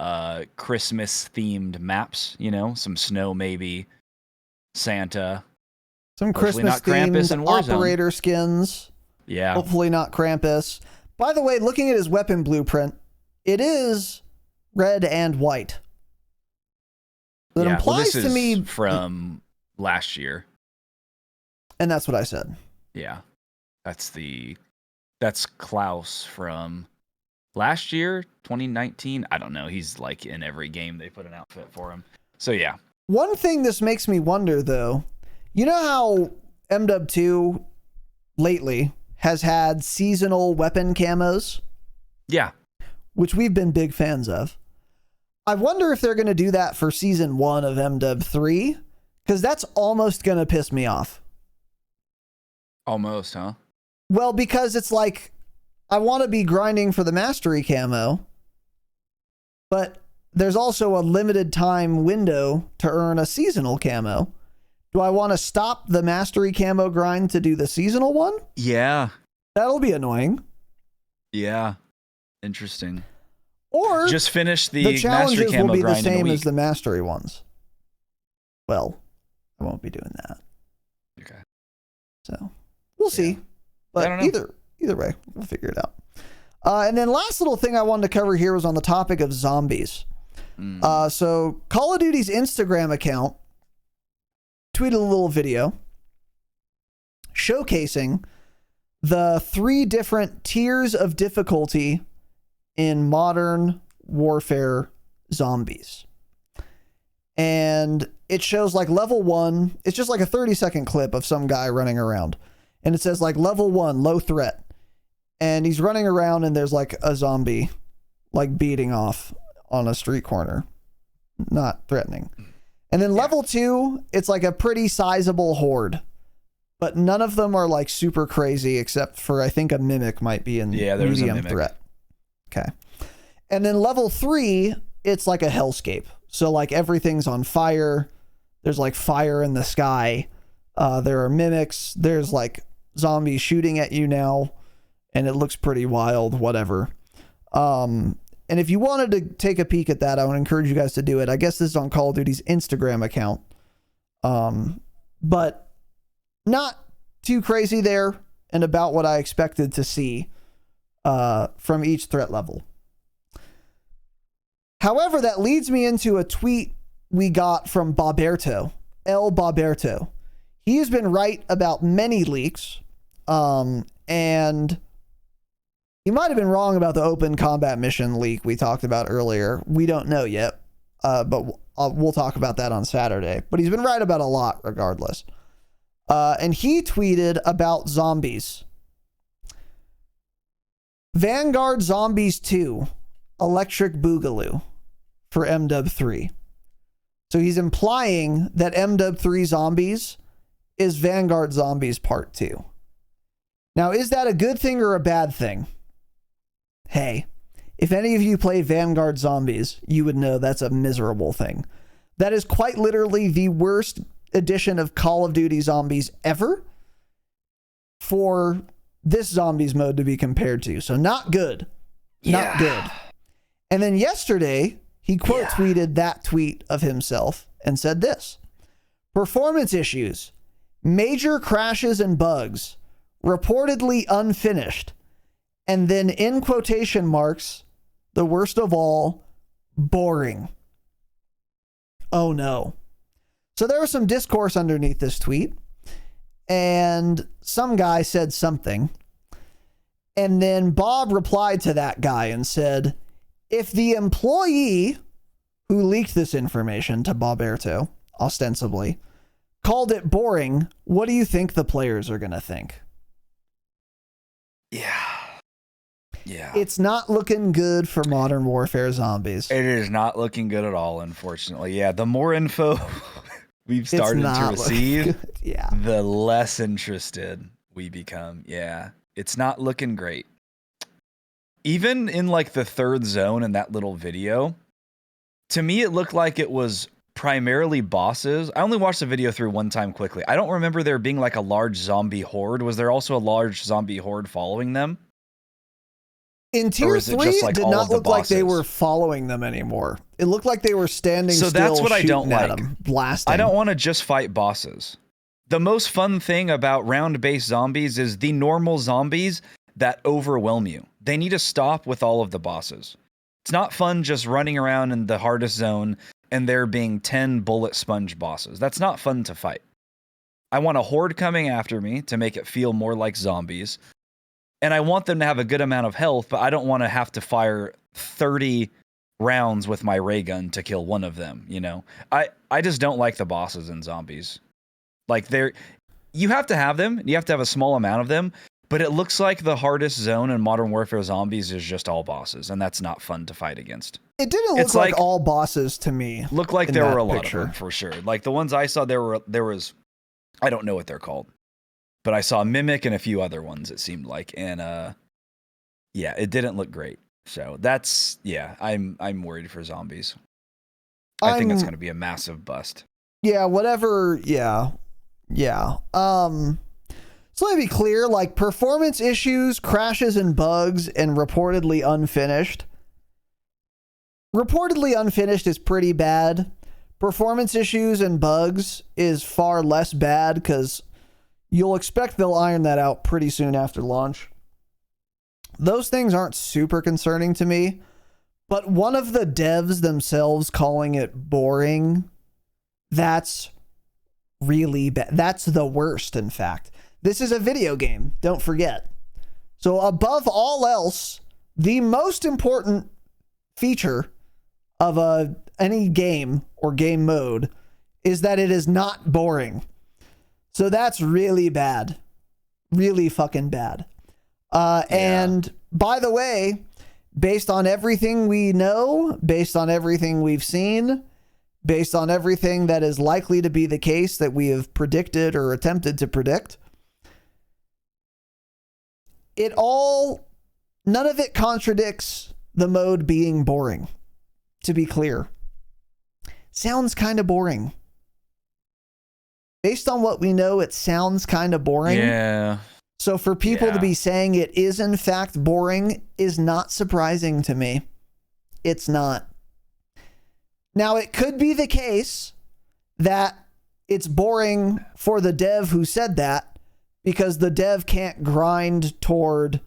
Christmas themed maps, you know, some snow maybe, Santa.
Some Christmas themed operator skins.
Yeah.
Hopefully not Krampus. By the way, looking at his weapon blueprint, it is red and white. That implies to me
from last year.
And that's what I said.
Yeah. That's Klaus from last year, 2019. I don't know. He's like in every game they put an outfit for him. So yeah.
One thing this makes me wonder though, you know how MW2 lately has had seasonal weapon camos?
Yeah.
Which we've been big fans of. I wonder if they're going to do that for season 1 of MW3, because that's almost going to piss me off.
Almost, huh?
Well, because it's like, I want to be grinding for the mastery camo, but there's also a limited time window to earn a seasonal camo. Do I want to stop the mastery camo grind to do the seasonal one?
Yeah.
That'll be annoying.
Yeah. Interesting.
Or
just finish
the challenges will be the same as the mastery ones. Well, I won't be doing that.
Okay.
So we'll see. But either way, we'll figure it out. And then last little thing I wanted to cover here was on the topic of zombies. So Call of Duty's Instagram account tweeted a little video showcasing the 3 different tiers of difficulty in Modern Warfare Zombies. And it shows like level 1, it's just like a 30-second clip of some guy running around. And it says like level 1, low threat. And he's running around and there's like a zombie like beating off on a street corner. Not threatening. And then level 2, it's like a pretty sizable horde. But none of them are like super crazy except for, I think, a mimic might be in medium threat. Okay. And then level 3, it's like a hellscape. So like everything's on fire. There's like fire in the sky. There are mimics. There's like zombies shooting at you now. And it looks pretty wild, whatever. And if you wanted to take a peek at that, I would encourage you guys to do it. I guess this is on Call of Duty's Instagram account. But not too crazy there and about what I expected to see from each threat level. However, that leads me into a tweet we got from Boberto, El Boberto. He has been right about many leaks, and he might have been wrong about the open combat mission leak we talked about earlier. We don't know yet, but we'll talk about that on Saturday. But he's been right about a lot regardless. And he tweeted about zombies. Vanguard Zombies 2, Electric Boogaloo for MW3. So he's implying that MW3 Zombies is Vanguard Zombies Part 2. Now, is that a good thing or a bad thing? Hey, if any of you played Vanguard Zombies, you would know that's a miserable thing. That is quite literally the worst edition of Call of Duty Zombies ever for this Zombies mode to be compared to. So not good. Not good. And then yesterday, he quote tweeted that tweet of himself and said this: performance issues, major crashes and bugs, reportedly unfinished, and then in quotation marks, the worst of all, boring. Oh no. So there was some discourse underneath this tweet, and some guy said something, and then Bob replied to that guy and said, if the employee who leaked this information to Bob Erto, ostensibly, called it boring, what do you think the players are going to think?
Yeah.
It's not looking good for Modern Warfare Zombies.
It is not looking good at all, unfortunately. Yeah, the more info we've started to receive, the less interested we become. Yeah, it's not looking great. Even in like the third zone in that little video, to me it looked like it was primarily bosses. I only watched the video through one time quickly. I don't remember there being like a large zombie horde. Was there also a large zombie horde following them?
In Tier 3, it did not look like they were following them anymore. It looked like they were standing still,
that's what I don't
at
like.
them, blasting.
I don't want to just fight bosses. The most fun thing about round-based zombies is the normal zombies that overwhelm you. They need to stop with all of the bosses. It's not fun just running around in the hardest zone and there being 10 bullet sponge bosses. That's not fun to fight. I want a horde coming after me to make it feel more like zombies. And I want them to have a good amount of health, but I don't want to have to fire 30 rounds with my ray gun to kill one of them, you know? I just don't like the bosses in zombies. Like, you have to have them, you have to have a small amount of them, but it looks like the hardest zone in Modern Warfare Zombies is just all bosses, and that's not fun to fight against.
It didn't look like all bosses to me.
Looked like there were a lot of them, for sure. Like, the ones I saw, there was, I don't know what they're called, but I saw Mimic and a few other ones, it seemed like, and yeah, it didn't look great. So that's, yeah, I'm worried for zombies. I think it's going to be a massive bust.
Yeah, whatever. Yeah. So let me be clear, like performance issues, crashes and bugs, and reportedly unfinished. Reportedly unfinished is pretty bad. Performance issues and bugs is far less bad because you'll expect they'll iron that out pretty soon after launch. Those things aren't super concerning to me, but one of the devs themselves calling it boring, that's really bad. That's the worst, in fact. This is a video game, don't forget. So above all else, the most important feature of any game or game mode is that it is not boring. So that's really bad. Really fucking bad. And by the way, based on everything we know, based on everything we've seen, based on everything that is likely to be the case that we have predicted or attempted to predict, none of it contradicts the mode being boring, to be clear. Sounds kind of boring. Based on what we know, it sounds kind of boring.
Yeah.
So for people to be saying it is in fact boring is not surprising to me. It's not. Now, it could be the case that it's boring for the dev who said that because the dev can't grind toward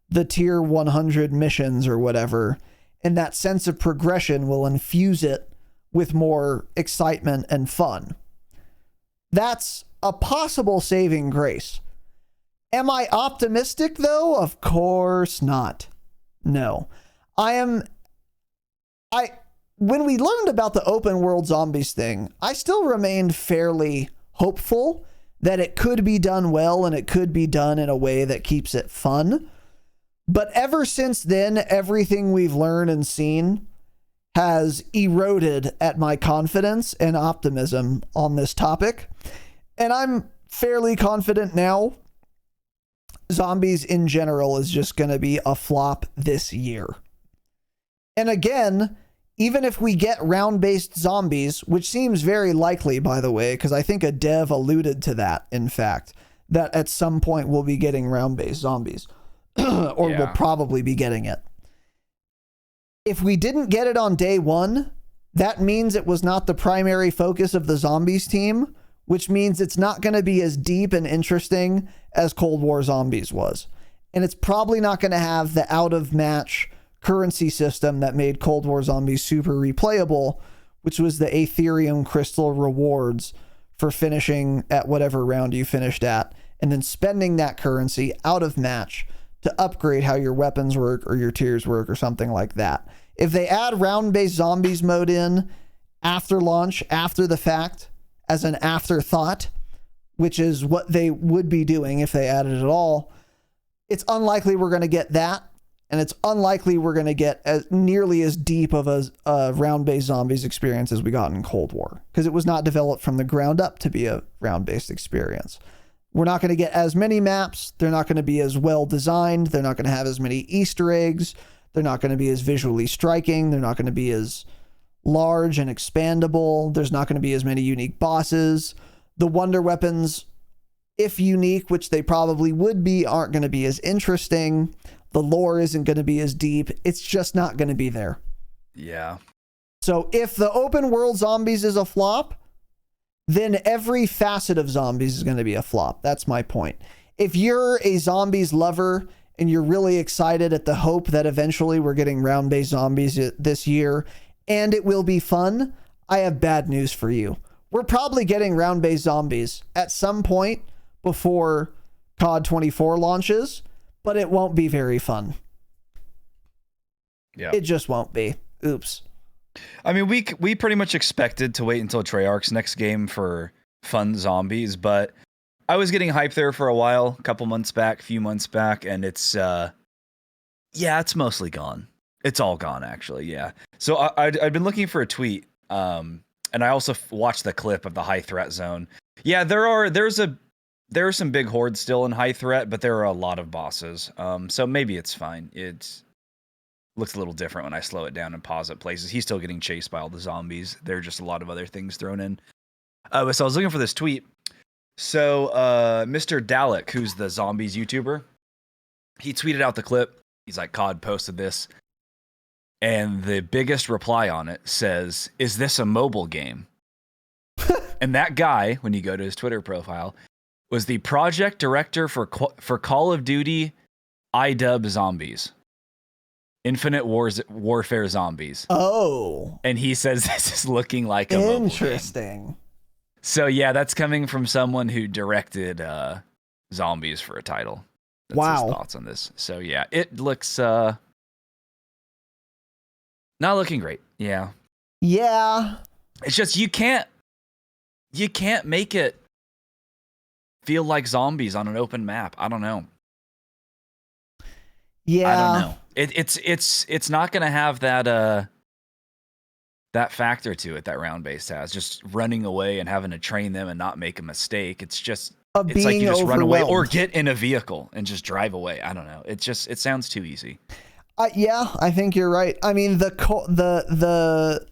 the tier 100 missions or whatever, and that sense of progression will infuse it with more excitement and fun. That's a possible saving grace. Am I optimistic, though? Of course not. No. When we learned about the open world zombies thing, I still remained fairly hopeful that it could be done well and it could be done in a way that keeps it fun. But ever since then, everything we've learned and seen has eroded at my confidence and optimism on this topic. And I'm fairly confident now Zombies in general is just going to be a flop this year. And again, even if we get round-based zombies, which seems very likely, by the way, because I think a dev alluded to that, in fact, that at some point we'll be getting round-based zombies, or we'll probably be getting it. If we didn't get it on day one, that means it was not the primary focus of the zombies team, which means it's not going to be as deep and interesting as Cold War Zombies was. And it's probably not going to have the out-of-match currency system that made Cold War Zombies super replayable, which was the Aetherium Crystal rewards for finishing at whatever round you finished at, and then spending that currency out of match to upgrade how your weapons work or your tiers work or something like that. If they add round-based zombies mode in after launch, after the fact, as an afterthought, which is what they would be doing if they added it at all, it's unlikely we're going to get that, and it's unlikely we're going to get as nearly as deep of a round-based zombies experience as we got in Cold War, because it was not developed from the ground up to be a round-based experience. We're not going to get as many maps. They're not going to be as well designed. They're not going to have as many Easter eggs. They're not going to be as visually striking. They're not going to be as large and expandable. There's not going to be as many unique bosses. The wonder weapons, if unique, which they probably would be, aren't going to be as interesting. The lore isn't going to be as deep. It's just not going to be there.
Yeah.
So if the open world zombies is a flop, then every facet of zombies is going to be a flop. That's my point. If you're a zombies lover and you're really excited at the hope that eventually we're getting round-based zombies this year and it will be fun, I have bad news for you. We're probably getting round-based zombies at some point before COD 24 launches, but it won't be very fun.
Yeah.
It just won't be. Oops.
I mean, we pretty much expected to wait until Treyarch's next game for fun zombies, but I was getting hyped there for a while, a few months back, and it's it's mostly gone. It's all gone, actually, yeah. So I'd been looking for a tweet, and I also watched the clip of the high threat zone. Yeah, there are some big hordes still in high threat, but there are a lot of bosses. So maybe it's fine. It looks a little different when I slow it down and pause at places. He's still getting chased by all the zombies. There are just a lot of other things thrown in. So I was looking for this tweet. So Mr. Dalek, who's the zombies YouTuber, he tweeted out the clip. He's like, COD posted this. And the biggest reply on it says, "Is this a mobile game?" And that guy, when you go to his Twitter profile, was the project director for Call of Duty iDub Zombies. Infinite Warfare Zombies.
Oh.
And he says this is looking like a mobile game.
Interesting.
So yeah, that's coming from someone who directed Zombies for a title. That's his thoughts on this. So yeah, it looks not looking great. Yeah.
Yeah.
It's just you can't make it feel like zombies on an open map. I don't know.
Yeah.
I don't know. It's not going to have that factor to it that round base has. Just running away and having to train them and not make a mistake. It's like you just run away or get in a vehicle and just drive away. I don't know. It sounds too easy.
Yeah, I think you're right. I mean, the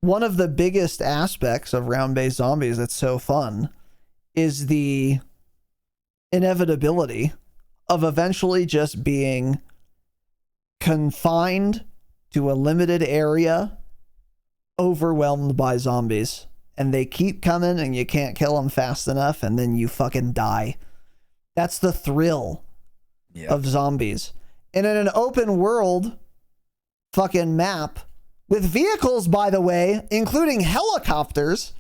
one of the biggest aspects of round-based zombies that's so fun is the inevitability of eventually just being confined to a limited area, overwhelmed by zombies, and they keep coming and you can't kill them fast enough, and then you fucking die. That's the thrill of zombies. And in an open world fucking map with vehicles, by the way, including helicopters,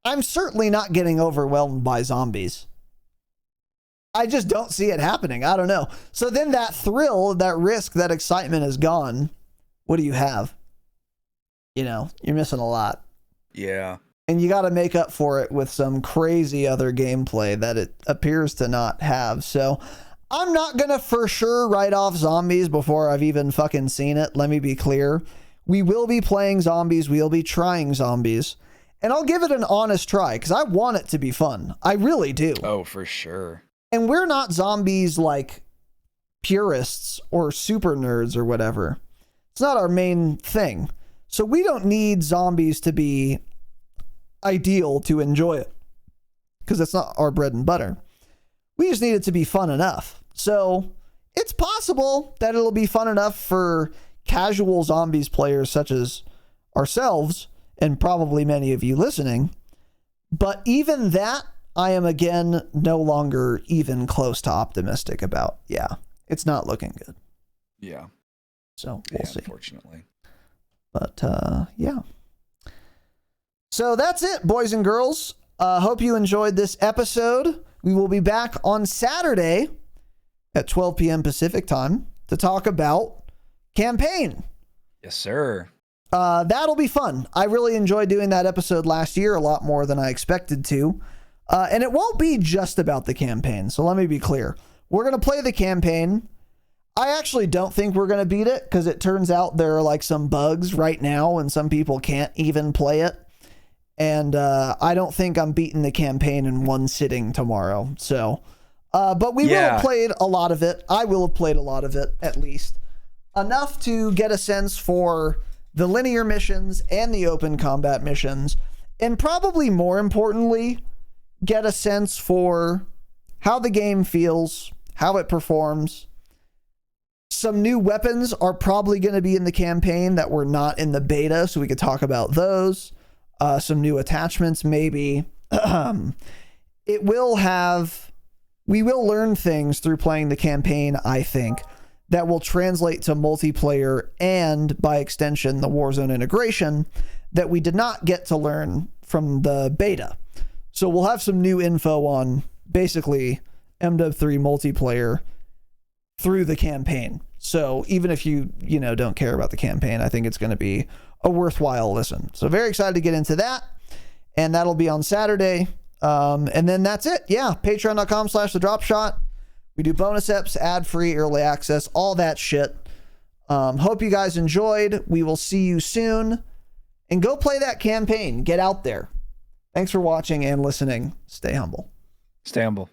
I'm certainly not getting overwhelmed by zombies. I just don't see it happening. I don't know. So then that thrill, that risk, that excitement is gone. What do you have? You know, you're missing a lot.
Yeah.
And you got to make up for it with some crazy other gameplay that it appears to not have. So I'm not going to for sure write off Zombies before I've even fucking seen it. Let me be clear. We will be playing Zombies. We'll be trying Zombies. And I'll give it an honest try because I want it to be fun. I really do.
Oh, for sure.
And we're not Zombies like purists or super nerds or whatever. It's not our main thing. So we don't need Zombies to be ideal to enjoy it because it's not our bread and butter. We just need it to be fun enough. So it's possible that it'll be fun enough for casual Zombies players such as ourselves and probably many of you listening. But even that, I am again no longer even close to optimistic about. Yeah, it's not looking good.
Yeah.
So we'll see.
Unfortunately.
But yeah. So that's it, boys and girls. Hope you enjoyed this episode. We will be back on Saturday at 12 p.m. Pacific time to talk about campaign.
Yes, sir.
That'll be fun. I really enjoyed doing that episode last year, a lot more than I expected to. And it won't be just about the campaign. So let me be clear. We're going to play the campaign. I actually don't think we're going to beat it because it turns out there are like some bugs right now and some people can't even play it. And I don't think I'm beating the campaign in one sitting tomorrow. So, but we will have played a lot of it. I will have played a lot of it, at least. Enough to get a sense for the linear missions and the open combat missions. And probably more importantly, get a sense for how the game feels, how it performs. Some new weapons are probably going to be in the campaign that were not in the beta, so we could talk about those. Some new attachments, maybe. We will learn things through playing the campaign, I think, that will translate to multiplayer and, by extension, the Warzone integration that we did not get to learn from the beta. So we'll have some new info on basically MW3 multiplayer through the campaign. So even if you don't care about the campaign, I think it's going to be a worthwhile listen. So very excited to get into that. And that'll be on Saturday. And then that's it. Yeah. Patreon.com/thedropshot. We do bonus eps, ad-free, early access, all that shit. Hope you guys enjoyed. We will see you soon. And go play that campaign. Get out there. Thanks for watching and listening. Stay humble.
Stay humble.